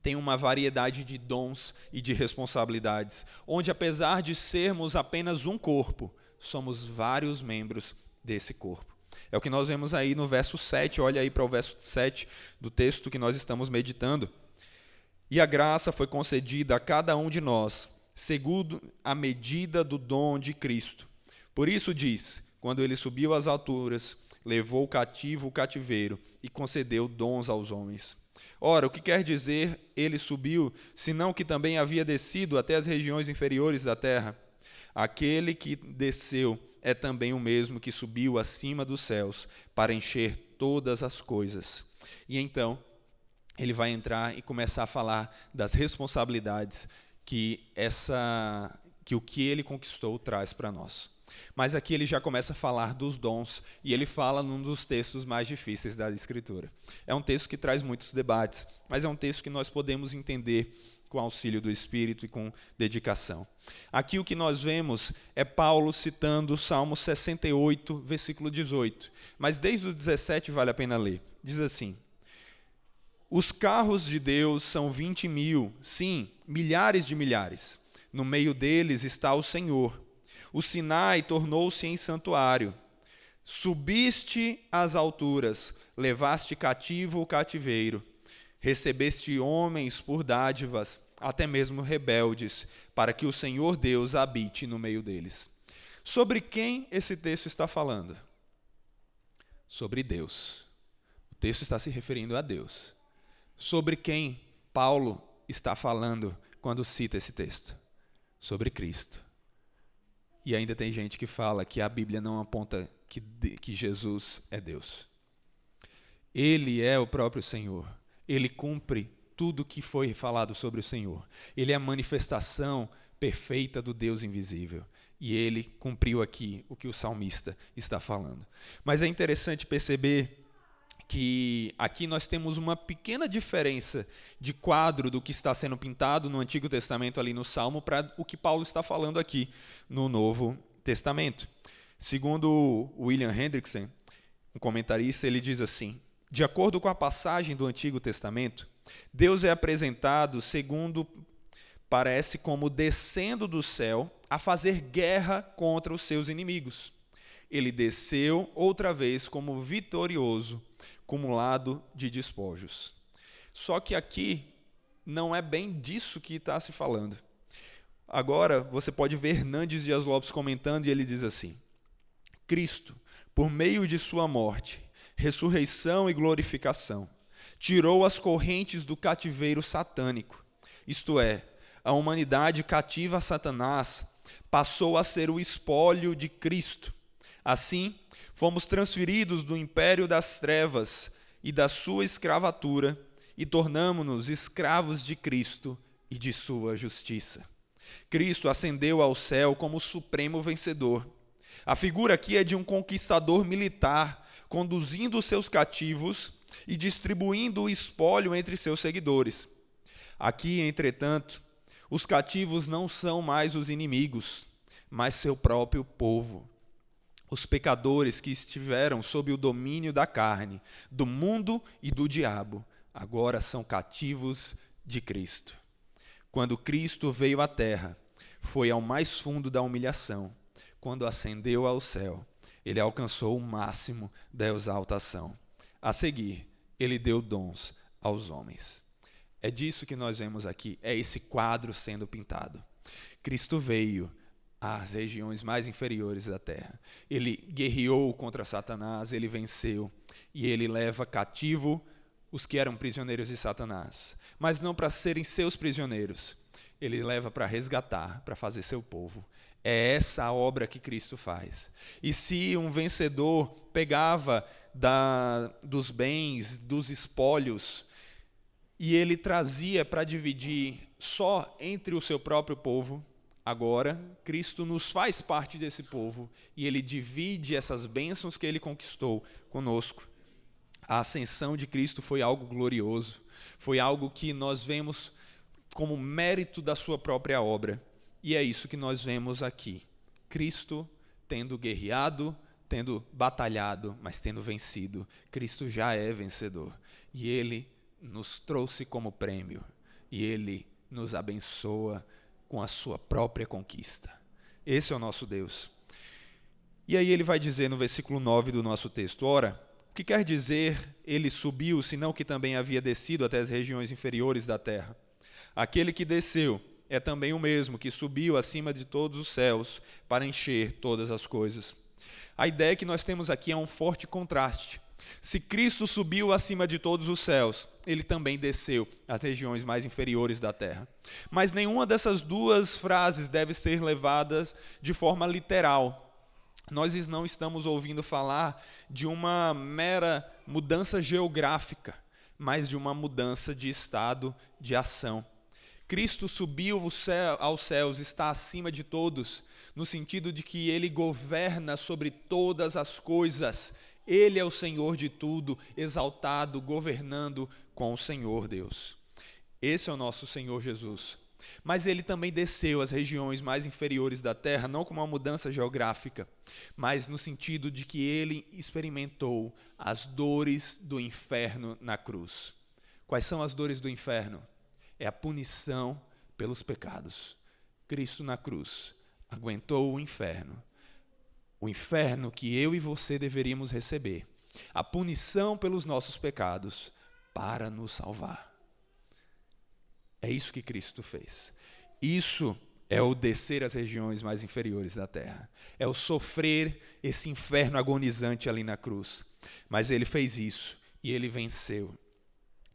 têm uma variedade de dons e de responsabilidades, onde apesar de sermos apenas um corpo, somos vários membros desse corpo. É o que nós vemos aí no verso 7, olha aí para o verso 7 do texto que nós estamos meditando. E a graça foi concedida a cada um de nós, segundo a medida do dom de Cristo. Por isso diz, quando ele subiu às alturas, levou cativo o cativeiro e concedeu dons aos homens. Ora, o que quer dizer ele subiu, senão que também havia descido até as regiões inferiores da terra? Aquele que desceu é também o mesmo que subiu acima dos céus para encher todas as coisas. E então, ele vai entrar e começar a falar das responsabilidades que o que ele conquistou traz para nós. Mas aqui ele já começa a falar dos dons, e ele fala num dos textos mais difíceis da Escritura. É um texto que traz muitos debates, mas é um texto que nós podemos entender com auxílio do Espírito e com dedicação. Aqui o que nós vemos é Paulo citando o Salmo 68, versículo 18. Mas desde o 17 vale a pena ler. Diz assim: os carros de Deus são 20.000, sim, milhares de milhares. No meio deles está o Senhor. O Sinai tornou-se em santuário. Subiste às alturas, levaste cativo o cativeiro. Recebeste homens por dádivas, até mesmo rebeldes, para que o Senhor Deus habite no meio deles. Sobre quem esse texto está falando? Sobre Deus. O texto está se referindo a Deus. Sobre quem Paulo está falando quando cita esse texto? Sobre Cristo. E ainda tem gente que fala que a Bíblia não aponta que Jesus é Deus. Ele é o próprio Senhor. Ele cumpre tudo que foi falado sobre o Senhor. Ele é a manifestação perfeita do Deus invisível. E ele cumpriu aqui o que o salmista está falando. Mas é interessante perceber que aqui nós temos uma pequena diferença de quadro do que está sendo pintado no Antigo Testamento ali no Salmo para o que Paulo está falando aqui no Novo Testamento. Segundo William Hendrickson, um comentarista, ele diz assim: de acordo com a passagem do Antigo Testamento, Deus é apresentado, segundo parece, como descendo do céu a fazer guerra contra os seus inimigos. Ele desceu outra vez como vitorioso, cumulado de despojos. Só que aqui não é bem disso que está se falando. Agora você pode ver Hernandes Dias Lopes comentando, e ele diz assim: Cristo, por meio de sua morte, ressurreição e glorificação, tirou as correntes do cativeiro satânico, isto é, a humanidade cativa a Satanás passou a ser o espólio de Cristo. Assim, fomos transferidos do império das trevas e da sua escravatura e tornamo-nos escravos de Cristo e de sua justiça. Cristo ascendeu ao céu como o supremo vencedor. A figura aqui é de um conquistador militar, conduzindo os seus cativos e distribuindo o espólio entre seus seguidores. Aqui, entretanto, os cativos não são mais os inimigos, mas seu próprio povo. Os pecadores que estiveram sob o domínio da carne, do mundo e do diabo, agora são cativos de Cristo. Quando Cristo veio à terra, foi ao mais fundo da humilhação. Quando ascendeu ao céu, ele alcançou o máximo da exaltação. A seguir, ele deu dons aos homens. É disso que nós vemos aqui, é esse quadro sendo pintado. Cristo veio às regiões mais inferiores da terra. Ele guerreou contra Satanás, ele venceu, e ele leva cativo os que eram prisioneiros de Satanás. Mas não para serem seus prisioneiros, ele leva para resgatar, para fazer seu povo. É essa a obra que Cristo faz. E se um vencedor pegava dos bens, dos espólios, e ele trazia para dividir só entre o seu próprio povo, agora Cristo nos faz parte desse povo e ele divide essas bênçãos que ele conquistou conosco. A ascensão de Cristo foi algo glorioso, foi algo que nós vemos como mérito da sua própria obra. E é isso que nós vemos aqui. Cristo tendo guerreado, tendo batalhado, mas tendo vencido. Cristo já é vencedor. E ele nos trouxe como prêmio. E ele nos abençoa com a sua própria conquista. Esse é o nosso Deus. E aí ele vai dizer no versículo 9 do nosso texto: ora, o que quer dizer ele subiu, senão que também havia descido até as regiões inferiores da terra? Aquele que desceu é também o mesmo que subiu acima de todos os céus para encher todas as coisas. A ideia que nós temos aqui é um forte contraste. Se Cristo subiu acima de todos os céus, ele também desceu às regiões mais inferiores da terra. Mas nenhuma dessas duas frases deve ser levadas de forma literal. Nós não estamos ouvindo falar de uma mera mudança geográfica, mas de uma mudança de estado de ação. Cristo subiu aos céus, está acima de todos, no sentido de que ele governa sobre todas as coisas. Ele é o Senhor de tudo, exaltado, governando com o Senhor Deus. Esse é o nosso Senhor Jesus. Mas ele também desceu às regiões mais inferiores da terra, não como uma mudança geográfica, mas no sentido de que ele experimentou as dores do inferno na cruz. Quais são as dores do inferno? É a punição pelos pecados. Cristo na cruz aguentou o inferno que eu e você deveríamos receber, a punição pelos nossos pecados para nos salvar. É isso que Cristo fez. Isso é o descer às regiões mais inferiores da terra. É o sofrer esse inferno agonizante ali na cruz. Mas ele fez isso e ele venceu.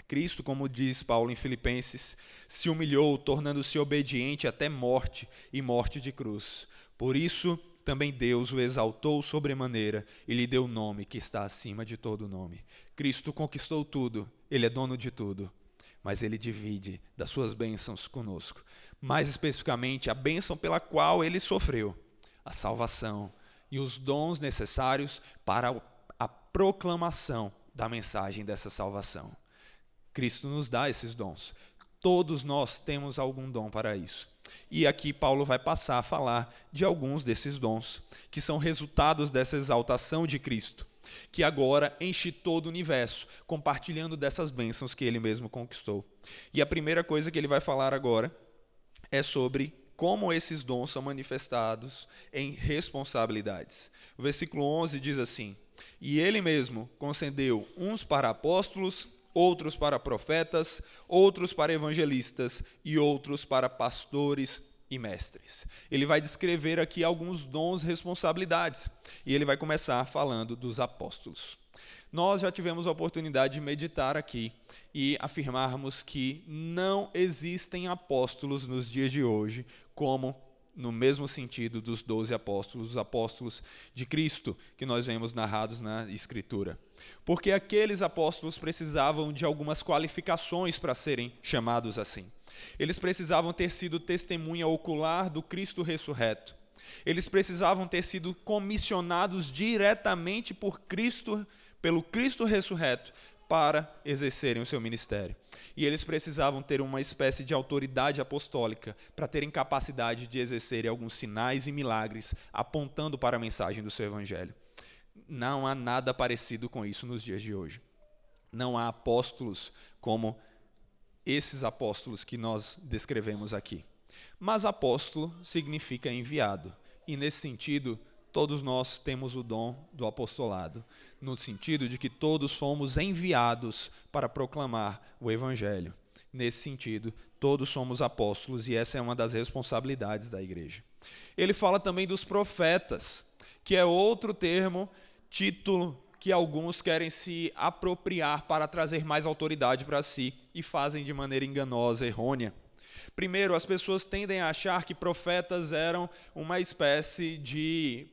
Cristo, como diz Paulo em Filipenses, se humilhou, tornando-se obediente até morte e morte de cruz. Por isso, também Deus o exaltou sobremaneira e lhe deu o nome que está acima de todo nome. Cristo conquistou tudo, ele é dono de tudo, mas ele divide das suas bênçãos conosco. Mais especificamente, a bênção pela qual ele sofreu, a salvação e os dons necessários para a proclamação da mensagem dessa salvação. Cristo nos dá esses dons. Todos nós temos algum dom para isso. E aqui Paulo vai passar a falar de alguns desses dons, que são resultados dessa exaltação de Cristo, que agora enche todo o universo, compartilhando dessas bênçãos que ele mesmo conquistou. E a primeira coisa que ele vai falar agora é sobre como esses dons são manifestados em responsabilidades. O versículo 11 diz assim: e ele mesmo concedeu uns para apóstolos, outros para profetas, outros para evangelistas e outros para pastores e mestres. Ele vai descrever aqui alguns dons e responsabilidades. E ele vai começar falando dos apóstolos. Nós já tivemos a oportunidade de meditar aqui e afirmarmos que não existem apóstolos nos dias de hoje, como no mesmo sentido dos 12 apóstolos, os apóstolos de Cristo, que nós vemos narrados na Escritura. Porque aqueles apóstolos precisavam de algumas qualificações para serem chamados assim. Eles precisavam ter sido testemunha ocular do Cristo ressurreto. Eles precisavam ter sido comissionados diretamente pelo Cristo ressurreto, para exercerem o seu ministério. E eles precisavam ter uma espécie de autoridade apostólica para terem capacidade de exercerem alguns sinais e milagres apontando para a mensagem do seu evangelho. Não há nada parecido com isso nos dias de hoje. Não há apóstolos como esses apóstolos que nós descrevemos aqui. Mas apóstolo significa enviado. E nesse sentido, todos nós temos o dom do apostolado, no sentido de que todos fomos enviados para proclamar o evangelho. Nesse sentido, todos somos apóstolos e essa é uma das responsabilidades da igreja. Ele fala também dos profetas, que é outro termo, título que alguns querem se apropriar para trazer mais autoridade para si e fazem de maneira enganosa, errônea. Primeiro, as pessoas tendem a achar que profetas eram uma espécie de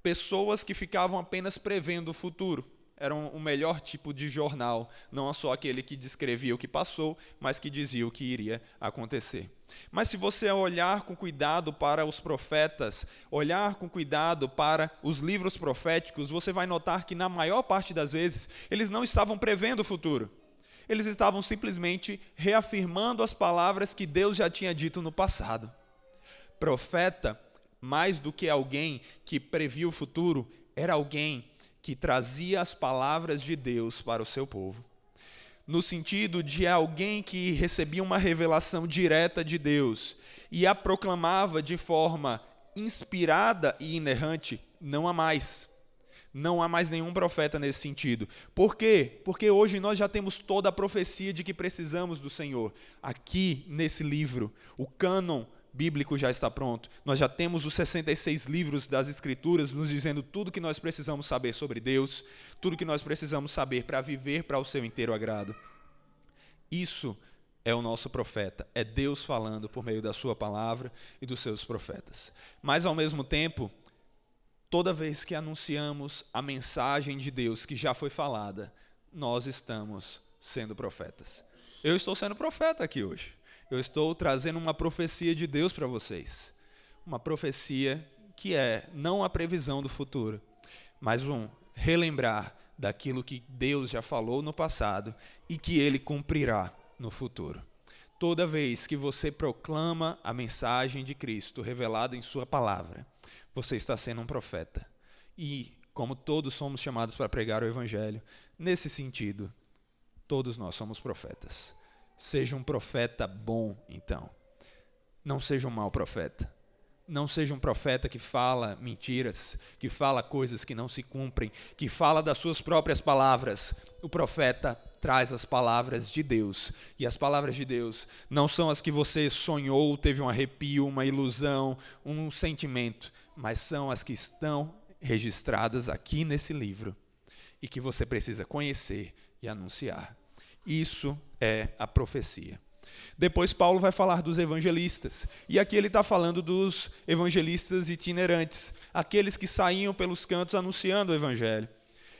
pessoas que ficavam apenas prevendo o futuro. Eram o melhor tipo de jornal, não só aquele que descrevia o que passou, mas que dizia o que iria acontecer. Mas se você olhar com cuidado para os profetas, olhar com cuidado para os livros proféticos, você vai notar que na maior parte das vezes eles não estavam prevendo o futuro. Eles estavam simplesmente reafirmando as palavras que Deus já tinha dito no passado. Profeta, mais do que alguém que previa o futuro, era alguém que trazia as palavras de Deus para o seu povo. No sentido de alguém que recebia uma revelação direta de Deus e a proclamava de forma inspirada e inerrante, não há mais. Não há mais nenhum profeta nesse sentido. Por quê? Porque hoje nós já temos toda a profecia de que precisamos do Senhor. Aqui, nesse livro, o cânon bíblico já está pronto. Nós já temos os 66 livros das Escrituras nos dizendo tudo que nós precisamos saber sobre Deus, tudo que nós precisamos saber para viver para o seu inteiro agrado. Isso é o nosso profeta, é Deus falando por meio da sua palavra e dos seus profetas. Mas, ao mesmo tempo, toda vez que anunciamos a mensagem de Deus que já foi falada, nós estamos sendo profetas. Eu estou sendo profeta aqui hoje. Eu estou trazendo uma profecia de Deus para vocês. Uma profecia que é não a previsão do futuro, mas um relembrar daquilo que Deus já falou no passado e que Ele cumprirá no futuro. Toda vez que você proclama a mensagem de Cristo revelada em sua palavra, você está sendo um profeta. E, como todos somos chamados para pregar o Evangelho, nesse sentido, todos nós somos profetas. Seja um profeta bom, então. Não seja um mau profeta. Não seja um profeta que fala mentiras, que fala coisas que não se cumprem, que fala das suas próprias palavras. O profeta traz as palavras de Deus. E as palavras de Deus não são as que você sonhou, teve um arrepio, uma ilusão, um sentimento, mas são as que estão registradas aqui nesse livro e que você precisa conhecer e anunciar. Isso é a profecia. Depois Paulo vai falar dos evangelistas. E aqui ele está falando dos evangelistas itinerantes, aqueles que saíam pelos cantos anunciando o evangelho.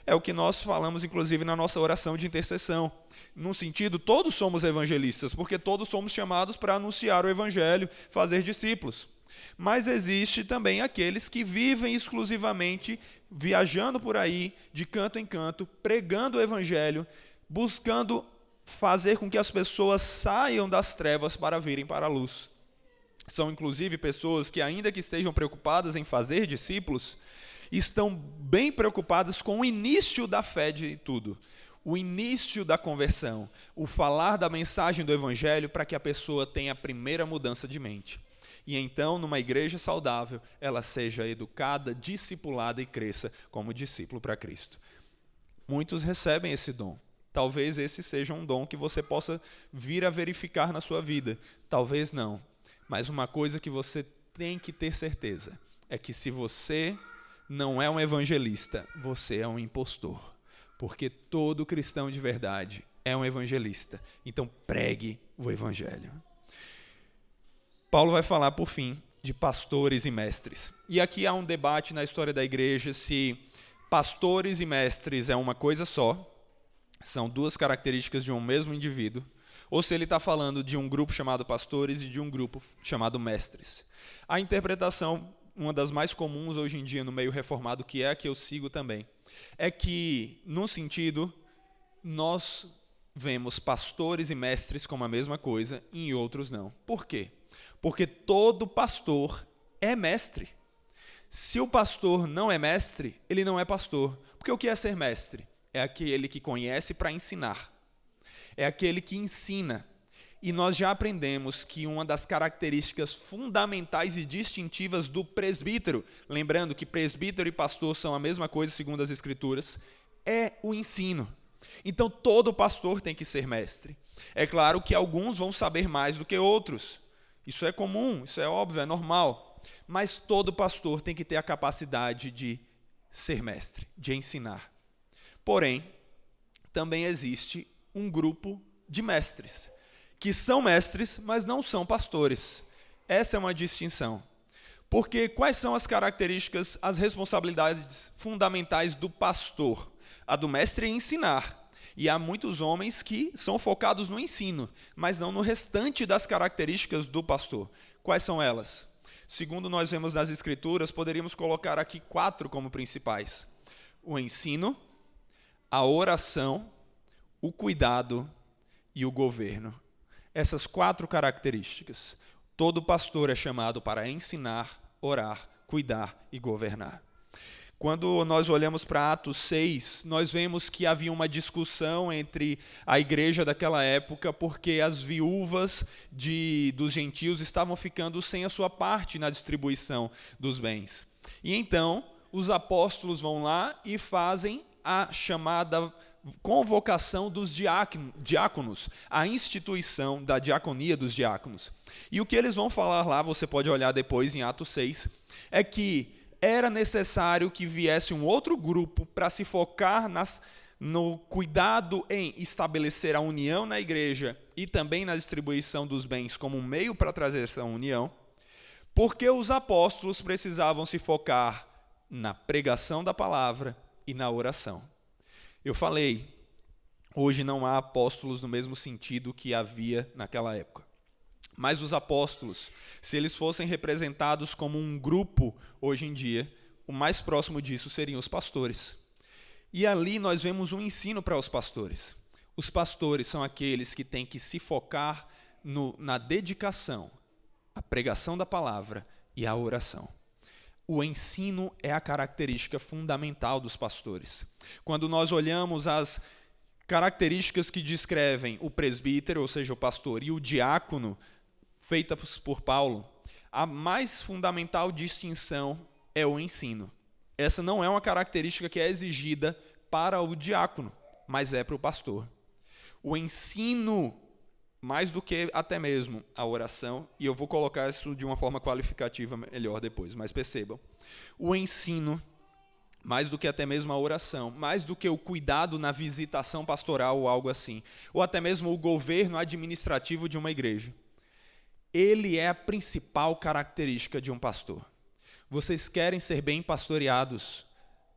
É o que nós falamos, inclusive, na nossa oração de intercessão. Num sentido, todos somos evangelistas, porque todos somos chamados para anunciar o evangelho, fazer discípulos. Mas existe também aqueles que vivem exclusivamente viajando por aí, de canto em canto, pregando o evangelho, buscando fazer com que as pessoas saiam das trevas para virem para a luz. São, inclusive, pessoas que, ainda que estejam preocupadas em fazer discípulos, estão bem preocupadas com o início da fé de tudo, o início da conversão, o falar da mensagem do evangelho para que a pessoa tenha a primeira mudança de mente. E então, numa igreja saudável, ela seja educada, discipulada e cresça como discípulo para Cristo. Muitos recebem esse dom. Talvez esse seja um dom que você possa vir a verificar na sua vida. Talvez não. Mas uma coisa que você tem que ter certeza é que se você não é um evangelista, você é um impostor. Porque todo cristão de verdade é um evangelista. Então pregue o evangelho. Paulo vai falar, por fim, de pastores e mestres. E aqui há um debate na história da igreja se pastores e mestres é uma coisa só, são duas características de um mesmo indivíduo, ou se ele está falando de um grupo chamado pastores e de um grupo chamado mestres. A interpretação, uma das mais comuns hoje em dia no meio reformado, que é a que eu sigo também, é que, num sentido, nós vemos pastores e mestres como a mesma coisa e em outros não. Por quê? Porque todo pastor é mestre. Se o pastor não é mestre, ele não é pastor. Porque o que é ser mestre? É aquele que conhece para ensinar. É aquele que ensina. E nós já aprendemos que uma das características fundamentais e distintivas do presbítero, lembrando que presbítero e pastor são a mesma coisa segundo as Escrituras, é o ensino. Então todo pastor tem que ser mestre. É claro que alguns vão saber mais do que outros. Isso é comum, isso é óbvio, é normal. Mas todo pastor tem que ter a capacidade de ser mestre, de ensinar. Porém, também existe um grupo de mestres, que são mestres, mas não são pastores. Essa é uma distinção. Porque quais são as características, as responsabilidades fundamentais do pastor? A do mestre é ensinar. E há muitos homens que são focados no ensino, mas não no restante das características do pastor. Quais são elas? Segundo nós vemos nas Escrituras, poderíamos colocar aqui 4 como principais: o ensino, a oração, o cuidado e o governo. Essas 4 características. Todo pastor é chamado para ensinar, orar, cuidar e governar. Quando nós olhamos para Atos 6, nós vemos que havia uma discussão entre a igreja daquela época, porque as viúvas dos gentios estavam ficando sem a sua parte na distribuição dos bens. E então, os apóstolos vão lá e fazem a chamada convocação dos diáconos, a instituição da diaconia dos diáconos. E o que eles vão falar lá, você pode olhar depois em Atos 6, é que era necessário que viesse um outro grupo para se focar no cuidado em estabelecer a união na igreja e também na distribuição dos bens como um meio para trazer essa união, porque os apóstolos precisavam se focar na pregação da palavra e na oração. Eu falei, hoje não há apóstolos no mesmo sentido que havia naquela época. Mas os apóstolos, se eles fossem representados como um grupo hoje em dia, o mais próximo disso seriam os pastores. E ali nós vemos um ensino para os pastores. Os pastores são aqueles que têm que se focar na dedicação, a pregação da palavra e a oração. O ensino é a característica fundamental dos pastores. Quando nós olhamos as características que descrevem o presbítero, ou seja, o pastor, e o diácono, feitas por Paulo, a mais fundamental distinção é o ensino. Essa não é uma característica que é exigida para o diácono, mas é para o pastor. O ensino, mais do que até mesmo a oração, e eu vou colocar isso de uma forma qualificativa melhor depois, mas percebam, o ensino, mais do que até mesmo a oração, mais do que o cuidado na visitação pastoral ou algo assim, ou até mesmo o governo administrativo de uma igreja, ele é a principal característica de um pastor. Vocês querem ser bem pastoreados,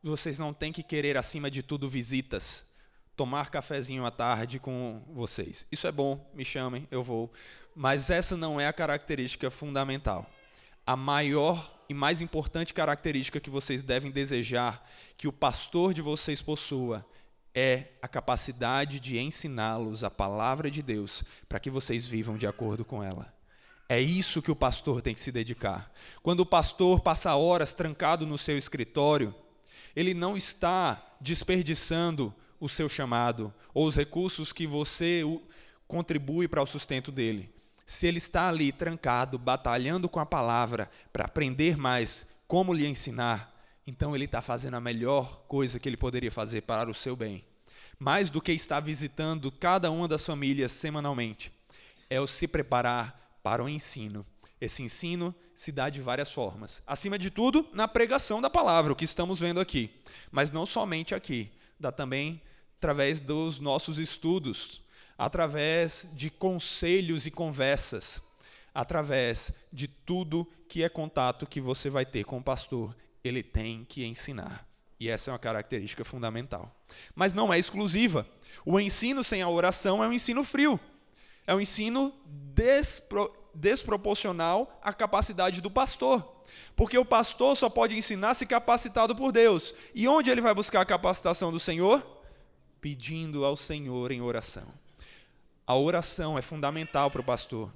vocês não têm que querer, acima de tudo, visitas, tomar cafezinho à tarde com vocês. Isso é bom, me chamem, eu vou. Mas essa não é a característica fundamental. A maior e mais importante característica que vocês devem desejar que o pastor de vocês possua é a capacidade de ensiná-los a palavra de Deus para que vocês vivam de acordo com ela. É isso que o pastor tem que se dedicar. Quando o pastor passa horas trancado no seu escritório, ele não está desperdiçando o seu chamado ou os recursos que você contribui para o sustento dele. Se ele está ali trancado, batalhando com a palavra para aprender mais como lhe ensinar, então ele está fazendo a melhor coisa que ele poderia fazer para o seu bem. Mais do que estar visitando cada uma das famílias semanalmente, é o se preparar para o ensino. Esse ensino se dá de várias formas. Acima de tudo, na pregação da palavra, o que estamos vendo aqui. Mas não somente aqui, dá também através dos nossos estudos, através de conselhos e conversas, através de tudo que é contato que você vai ter com o pastor, ele tem que ensinar. E essa é uma característica fundamental. Mas não é exclusiva. O ensino sem a oração é um ensino frio. É um ensino desproporcional à capacidade do pastor. Porque o pastor só pode ensinar se capacitado por Deus. E onde ele vai buscar a capacitação do Senhor? Pedindo ao Senhor em oração. A oração é fundamental para o pastor.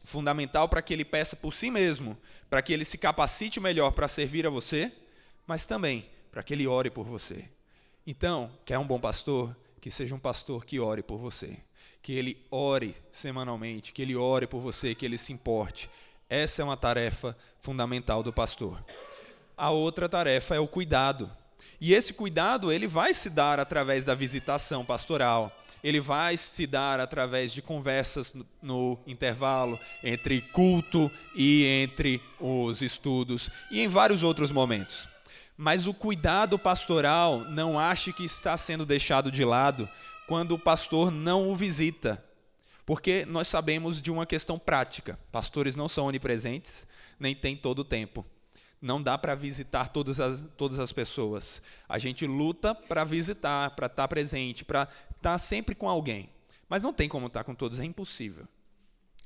Fundamental para que ele peça por si mesmo, para que ele se capacite melhor para servir a você, mas também para que ele ore por você. Então, quer um bom pastor? Que seja um pastor que ore por você. Que ele ore semanalmente, que ele ore por você, que ele se importe. Essa é uma tarefa fundamental do pastor. A outra tarefa é o cuidado. E esse cuidado ele vai se dar através da visitação pastoral. Ele vai se dar através de conversas no intervalo, entre culto e entre os estudos, e em vários outros momentos. Mas o cuidado pastoral não ache que está sendo deixado de lado quando o pastor não o visita. Porque nós sabemos de uma questão prática. Pastores não são onipresentes, nem têm todo o tempo. Não dá para visitar todas as pessoas. A gente luta para visitar, para estar presente, para estar sempre com alguém. Mas não tem como estar com todos, é impossível.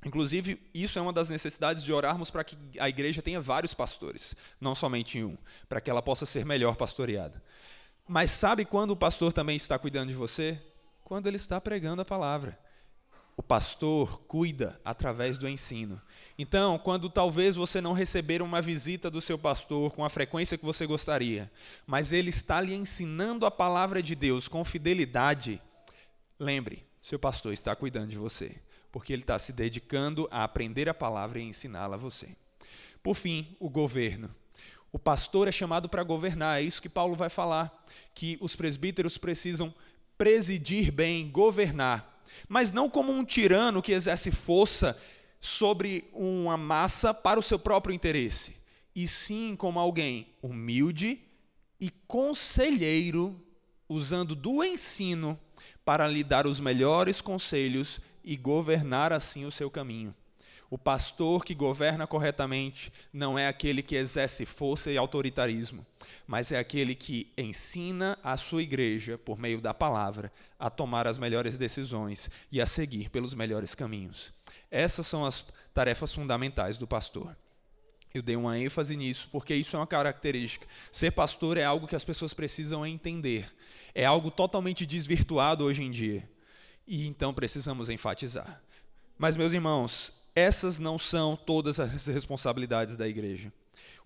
Inclusive, isso é uma das necessidades de orarmos para que a igreja tenha vários pastores, não somente um, para que ela possa ser melhor pastoreada. Mas sabe quando o pastor também está cuidando de você? Quando ele está pregando a palavra. O pastor cuida através do ensino. Então, quando talvez você não receber uma visita do seu pastor com a frequência que você gostaria, mas ele está lhe ensinando a palavra de Deus com fidelidade, lembre, seu pastor está cuidando de você, porque ele está se dedicando a aprender a palavra e ensiná-la a você. Por fim, o governo. O pastor é chamado para governar, é isso que Paulo vai falar, que os presbíteros precisam presidir bem, governar, mas não como um tirano que exerce força sobre uma massa para o seu próprio interesse, e sim como alguém humilde e conselheiro, usando do ensino para lhe dar os melhores conselhos e governar assim o seu caminho. O pastor que governa corretamente não é aquele que exerce força e autoritarismo, mas é aquele que ensina a sua igreja, por meio da palavra, a tomar as melhores decisões e a seguir pelos melhores caminhos. Essas são as tarefas fundamentais do pastor. Eu dei uma ênfase nisso porque isso é uma característica. Ser pastor é algo que as pessoas precisam entender. É algo totalmente desvirtuado hoje em dia. E então precisamos enfatizar. Mas, meus irmãos, essas não são todas as responsabilidades da igreja.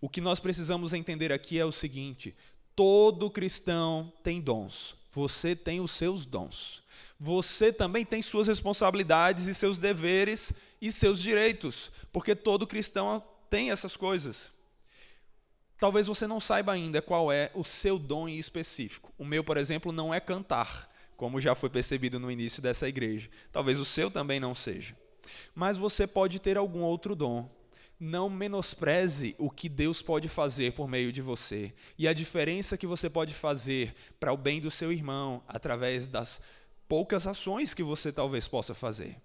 O que nós precisamos entender aqui é o seguinte: todo cristão tem dons. Você tem os seus dons. Você também tem suas responsabilidades e seus deveres e seus direitos, porque todo cristão tem essas coisas. Talvez você não saiba ainda qual é o seu dom em específico. O meu, por exemplo, não é cantar, como já foi percebido no início dessa igreja. Talvez o seu também não seja. Mas você pode ter algum outro dom. Não menospreze o que Deus pode fazer por meio de você e a diferença que você pode fazer para o bem do seu irmão através das poucas ações que você talvez possa fazer.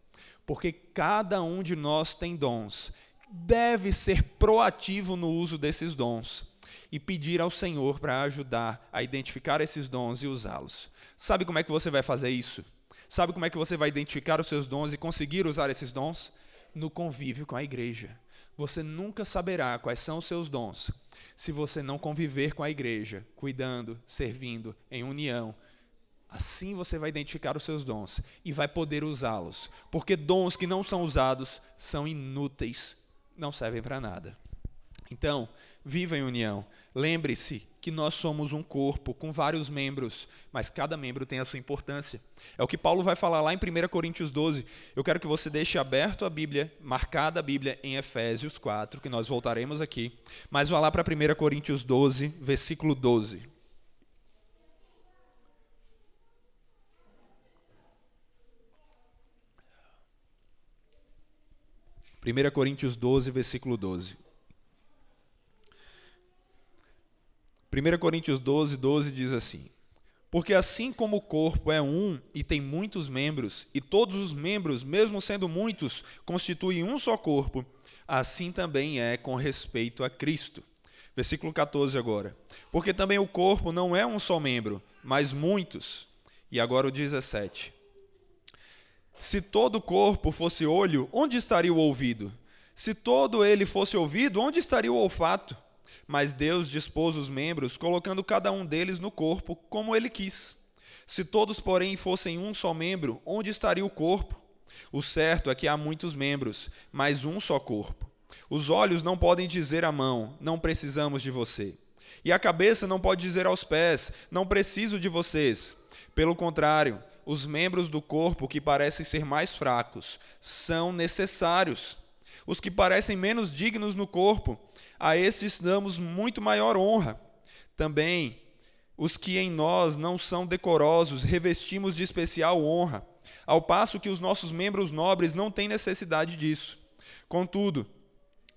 Porque cada um de nós tem dons. Deve ser proativo no uso desses dons e pedir ao Senhor para ajudar a identificar esses dons e usá-los. Sabe como é que você vai fazer isso? Sabe como é que você vai identificar os seus dons e conseguir usar esses dons? No convívio com a igreja. Você nunca saberá quais são os seus dons se você não conviver com a igreja, cuidando, servindo, em união. Assim você vai identificar os seus dons e vai poder usá-los. Porque dons que não são usados são inúteis, não servem para nada. Então, viva em união. Lembre-se que nós somos um corpo com vários membros, mas cada membro tem a sua importância. É o que Paulo vai falar lá em 1 Coríntios 12. Eu quero que você deixe aberto a Bíblia, marcada a Bíblia em Efésios 4, que nós voltaremos aqui. Mas vá lá para 1 Coríntios 12, versículo 12. 1 Coríntios 12, versículo 12. 1 Coríntios 12, 12 diz assim: porque assim como o corpo é um e tem muitos membros, e todos os membros, mesmo sendo muitos, constituem um só corpo, assim também é com respeito a Cristo. Versículo 14 agora. Porque também o corpo não é um só membro, mas muitos. E agora o 17. Se todo o corpo fosse olho, onde estaria o ouvido? Se todo ele fosse ouvido, onde estaria o olfato? Mas Deus dispôs os membros, colocando cada um deles no corpo, como ele quis. Se todos, porém, fossem um só membro, onde estaria o corpo? O certo é que há muitos membros, mas um só corpo. Os olhos não podem dizer à mão, não precisamos de você. E a cabeça não pode dizer aos pés, não preciso de vocês. Pelo contrário, os membros do corpo que parecem ser mais fracos são necessários. Os que parecem menos dignos no corpo, a esses damos muito maior honra. Também os que em nós não são decorosos revestimos de especial honra, ao passo que os nossos membros nobres não têm necessidade disso. Contudo,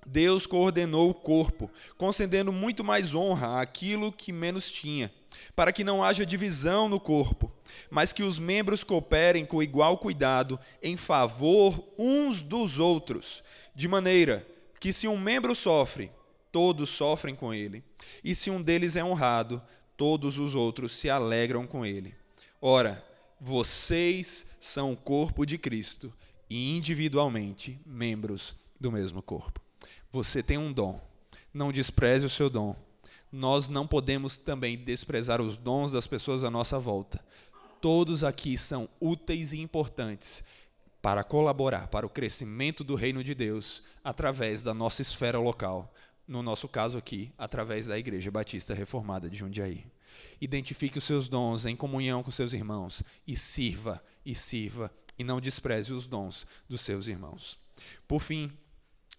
Deus coordenou o corpo, concedendo muito mais honra àquilo que menos tinha, para que não haja divisão no corpo, mas que os membros cooperem com igual cuidado em favor uns dos outros, de maneira que se um membro sofre, todos sofrem com ele, e se um deles é honrado, todos os outros se alegram com ele. Ora, vocês são o corpo de Cristo e individualmente membros do mesmo corpo. Você tem um dom, não despreze o seu dom. Nós não podemos também desprezar os dons das pessoas à nossa volta. Todos aqui são úteis e importantes para colaborar para o crescimento do reino de Deus através da nossa esfera local. No nosso caso aqui, através da Igreja Batista Reformada de Jundiaí. Identifique os seus dons em comunhão com seus irmãos e sirva, e não despreze os dons dos seus irmãos. Por fim,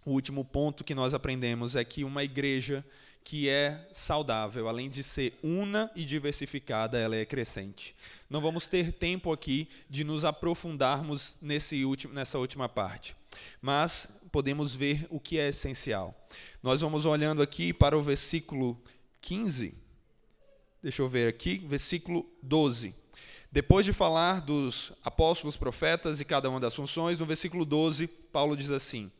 o último ponto que nós aprendemos é que uma igreja que é saudável, além de ser una e diversificada, ela é crescente. Não vamos ter tempo aqui de nos aprofundarmos nessa última parte, mas podemos ver o que é essencial. Nós vamos olhando aqui para o versículo 15, deixa eu ver aqui, versículo 12. Depois de falar dos apóstolos, profetas e cada uma das funções, no versículo 12, Paulo diz assim: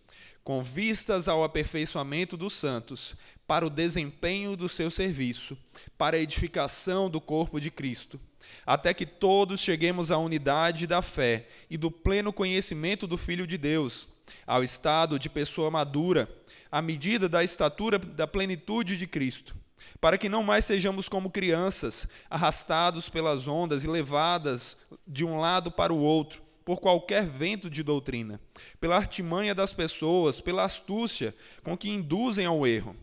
com vistas ao aperfeiçoamento dos santos, para o desempenho do seu serviço, para a edificação do corpo de Cristo, até que todos cheguemos à unidade da fé e do pleno conhecimento do Filho de Deus, ao estado de pessoa madura, à medida da estatura da plenitude de Cristo, para que não mais sejamos como crianças, arrastados pelas ondas e levadas de um lado para o outro, por qualquer vento de doutrina, pela artimanha das pessoas, pela astúcia com que induzem ao erro.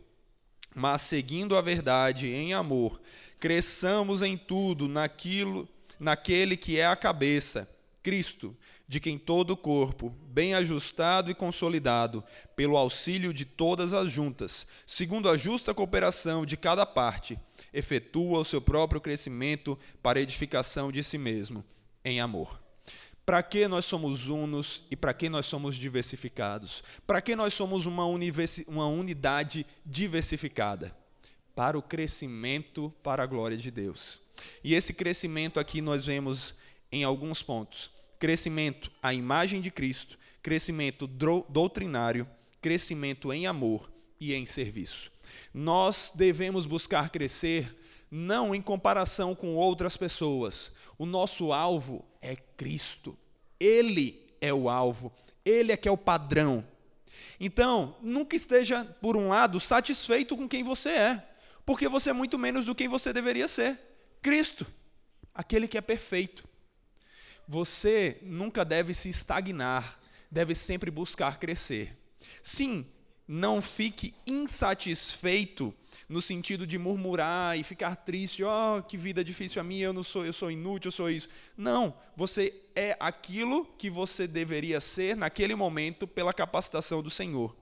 Mas, seguindo a verdade em amor, cresçamos em tudo naquele que é a cabeça, Cristo, de quem todo o corpo, bem ajustado e consolidado, pelo auxílio de todas as juntas, segundo a justa cooperação de cada parte, efetua o seu próprio crescimento para a edificação de si mesmo, em amor. Para que nós somos unos e para que nós somos diversificados? Para que nós somos uma unidade diversificada? Para o crescimento, para a glória de Deus. E esse crescimento aqui nós vemos em alguns pontos. Crescimento à imagem de Cristo, crescimento doutrinário, crescimento em amor e em serviço. Nós devemos buscar crescer não em comparação com outras pessoas. O nosso alvo é Cristo. Ele é o alvo. Ele é que é o padrão. Então, nunca esteja, por um lado, satisfeito com quem você é, porque você é muito menos do que você deveria ser. Cristo, aquele que é perfeito. Você nunca deve se estagnar, deve sempre buscar crescer. Sim, não fique insatisfeito no sentido de murmurar e ficar triste, que vida difícil a minha, eu sou inútil, eu sou isso. Não, você é aquilo que você deveria ser naquele momento pela capacitação do Senhor.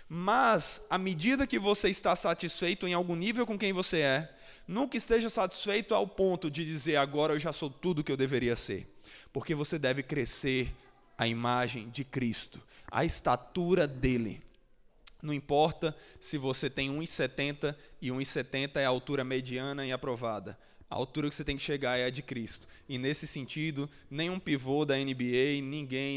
Mas, à medida que você está satisfeito em algum nível com quem você é, nunca esteja satisfeito ao ponto de dizer, agora eu já sou tudo que eu deveria ser. Porque você deve crescer à imagem de Cristo, à estatura dele. Não importa se você tem 1,70 e 1,70 é a altura mediana e aprovada. A altura que você tem que chegar é a de Cristo. E nesse sentido, nenhum pivô da NBA,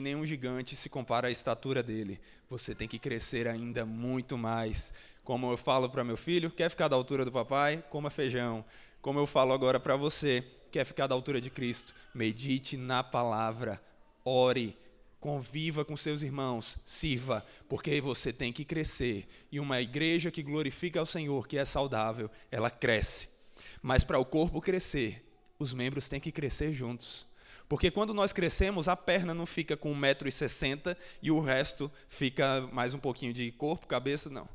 nenhum gigante se compara à estatura dele. Você tem que crescer ainda muito mais. Como eu falo para meu filho, quer ficar da altura do papai? Coma feijão. Como eu falo agora para você, quer ficar da altura de Cristo? Medite na palavra, ore, conviva com seus irmãos, sirva, porque você tem que crescer. E uma igreja que glorifica ao Senhor, que é saudável, ela cresce. Mas para o corpo crescer, os membros têm que crescer juntos. Porque quando nós crescemos, a perna não fica com 1,60 m e o resto fica mais um pouquinho de corpo, cabeça, não.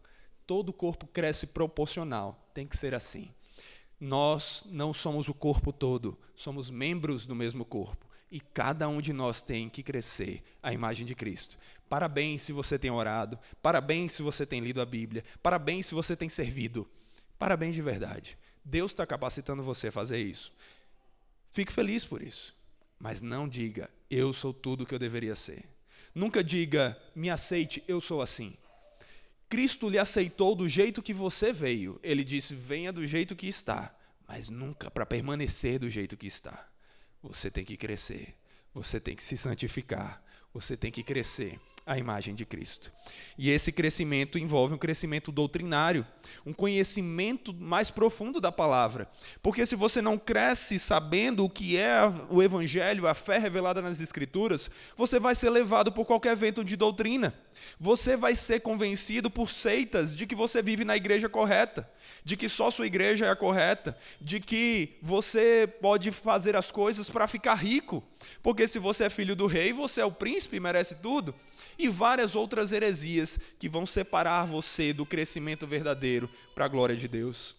Todo o corpo cresce proporcional, tem que ser assim. Nós não somos o corpo todo, somos membros do mesmo corpo. E cada um de nós tem que crescer à imagem de Cristo. Parabéns se você tem orado, parabéns se você tem lido a Bíblia, parabéns se você tem servido. Parabéns de verdade. Deus está capacitando você a fazer isso. Fique feliz por isso. Mas não diga, eu sou tudo o que eu deveria ser. Nunca diga, me aceite, eu sou assim. Cristo lhe aceitou do jeito que você veio. Ele disse, venha do jeito que está, mas nunca para permanecer do jeito que está. Você tem que crescer, você tem que se santificar, você tem que crescer à imagem de Cristo. E esse crescimento envolve um crescimento doutrinário, um conhecimento mais profundo da palavra. Porque se você não cresce sabendo o que é o Evangelho, a fé revelada nas Escrituras, você vai ser levado por qualquer vento de doutrina. Você vai ser convencido por seitas de que você vive na igreja correta, de que só sua igreja é a correta, de que você pode fazer as coisas para ficar rico, porque se você é filho do rei, você é o príncipe e merece tudo. E várias outras heresias que vão separar você do crescimento verdadeiro para a glória de Deus.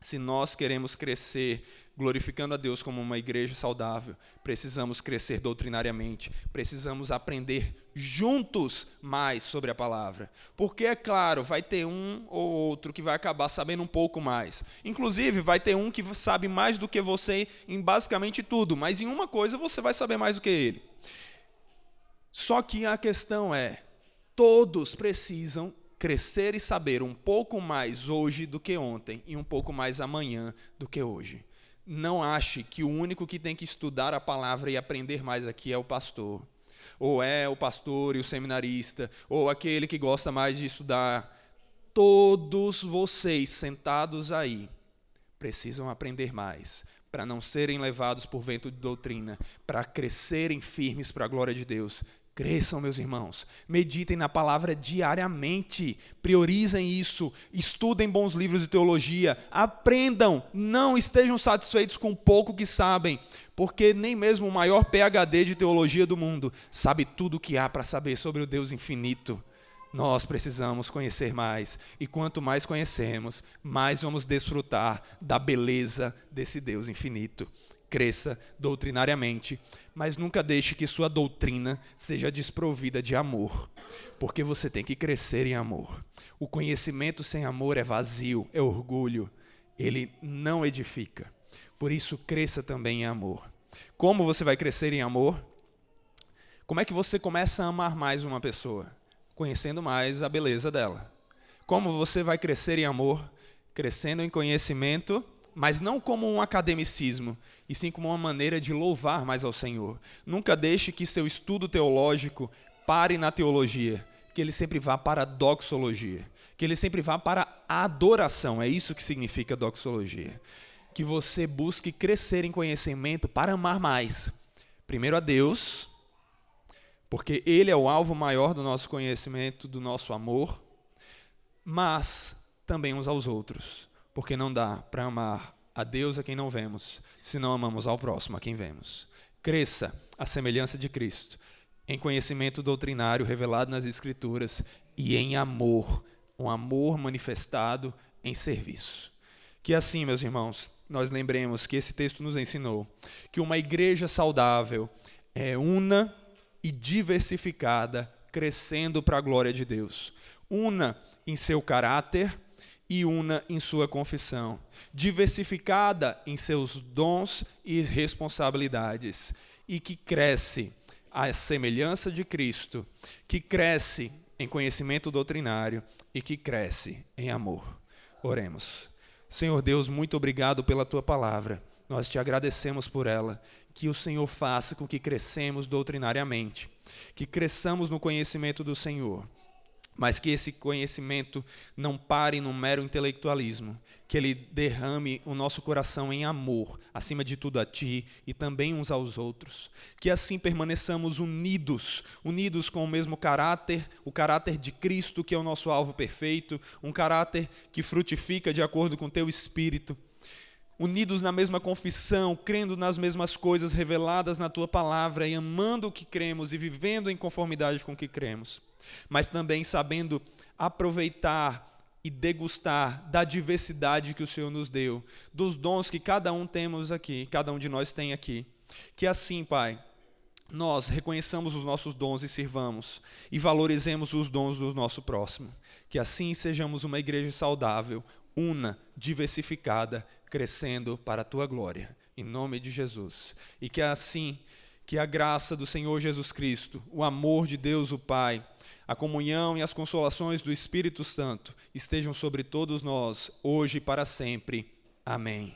Se nós queremos crescer glorificando a Deus como uma igreja saudável, precisamos crescer doutrinariamente, precisamos aprender juntos mais sobre a palavra. Porque, é claro, vai ter um ou outro que vai acabar sabendo um pouco mais. Inclusive, vai ter um que sabe mais do que você em basicamente tudo, mas em uma coisa você vai saber mais do que ele. Só que a questão é, todos precisam crescer e saber um pouco mais hoje do que ontem e um pouco mais amanhã do que hoje. Não ache que o único que tem que estudar a palavra e aprender mais aqui é o pastor. Ou é o pastor e o seminarista, ou aquele que gosta mais de estudar. Todos vocês sentados aí precisam aprender mais, para não serem levados por vento de doutrina, para crescerem firmes para a glória de Deus. Cresçam, meus irmãos, meditem na palavra diariamente, priorizem isso, estudem bons livros de teologia, aprendam, não estejam satisfeitos com o pouco que sabem, porque nem mesmo o maior PhD de teologia do mundo sabe tudo o que há para saber sobre o Deus infinito. Nós precisamos conhecer mais, e quanto mais conhecemos, mais vamos desfrutar da beleza desse Deus infinito. Cresça doutrinariamente, mas nunca deixe que sua doutrina seja desprovida de amor, porque você tem que crescer em amor. O conhecimento sem amor é vazio, é orgulho, ele não edifica. Por isso, cresça também em amor. Como você vai crescer em amor? Como é que você começa a amar mais uma pessoa? Conhecendo mais a beleza dela. Como você vai crescer em amor? Crescendo em conhecimento, mas não como um academicismo, e sim como uma maneira de louvar mais ao Senhor. Nunca deixe que seu estudo teológico pare na teologia, que ele sempre vá para a doxologia, que ele sempre vá para a adoração, é isso que significa doxologia. Que você busque crescer em conhecimento para amar mais. Primeiro a Deus, porque Ele é o alvo maior do nosso conhecimento, do nosso amor, mas também uns aos outros. Porque não dá para amar a Deus a quem não vemos, se não amamos ao próximo a quem vemos. Cresça à semelhança de Cristo, em conhecimento doutrinário revelado nas Escrituras e em amor, um amor manifestado em serviço. Que assim, meus irmãos, nós lembremos que esse texto nos ensinou que uma igreja saudável é una e diversificada, crescendo para a glória de Deus. Una em seu caráter e una em sua confissão, diversificada em seus dons e responsabilidades, e que cresce à semelhança de Cristo, que cresce em conhecimento doutrinário e que cresce em amor. Oremos. Senhor Deus, muito obrigado pela Tua palavra, nós te agradecemos por ela, que o Senhor faça com que crescemos doutrinariamente, que cresçamos no conhecimento do Senhor, mas que esse conhecimento não pare num mero intelectualismo, que ele derrame o nosso coração em amor, acima de tudo a Ti e também uns aos outros. Que assim permaneçamos unidos com o mesmo caráter, o caráter de Cristo, que é o nosso alvo perfeito, um caráter que frutifica de acordo com Teu Espírito. Unidos na mesma confissão, crendo nas mesmas coisas reveladas na Tua palavra e amando o que cremos e vivendo em conformidade com o que cremos. Mas também sabendo aproveitar e degustar da diversidade que o Senhor nos deu, dos dons que cada um temos aqui, cada um de nós tem aqui. Que assim, Pai, nós reconheçamos os nossos dons e sirvamos, e valorizemos os dons do nosso próximo. Que assim sejamos uma igreja saudável, una, diversificada, crescendo para a Tua glória, em nome de Jesus. E que assim, que a graça do Senhor Jesus Cristo, o amor de Deus o Pai, a comunhão e as consolações do Espírito Santo estejam sobre todos nós, hoje e para sempre. Amém.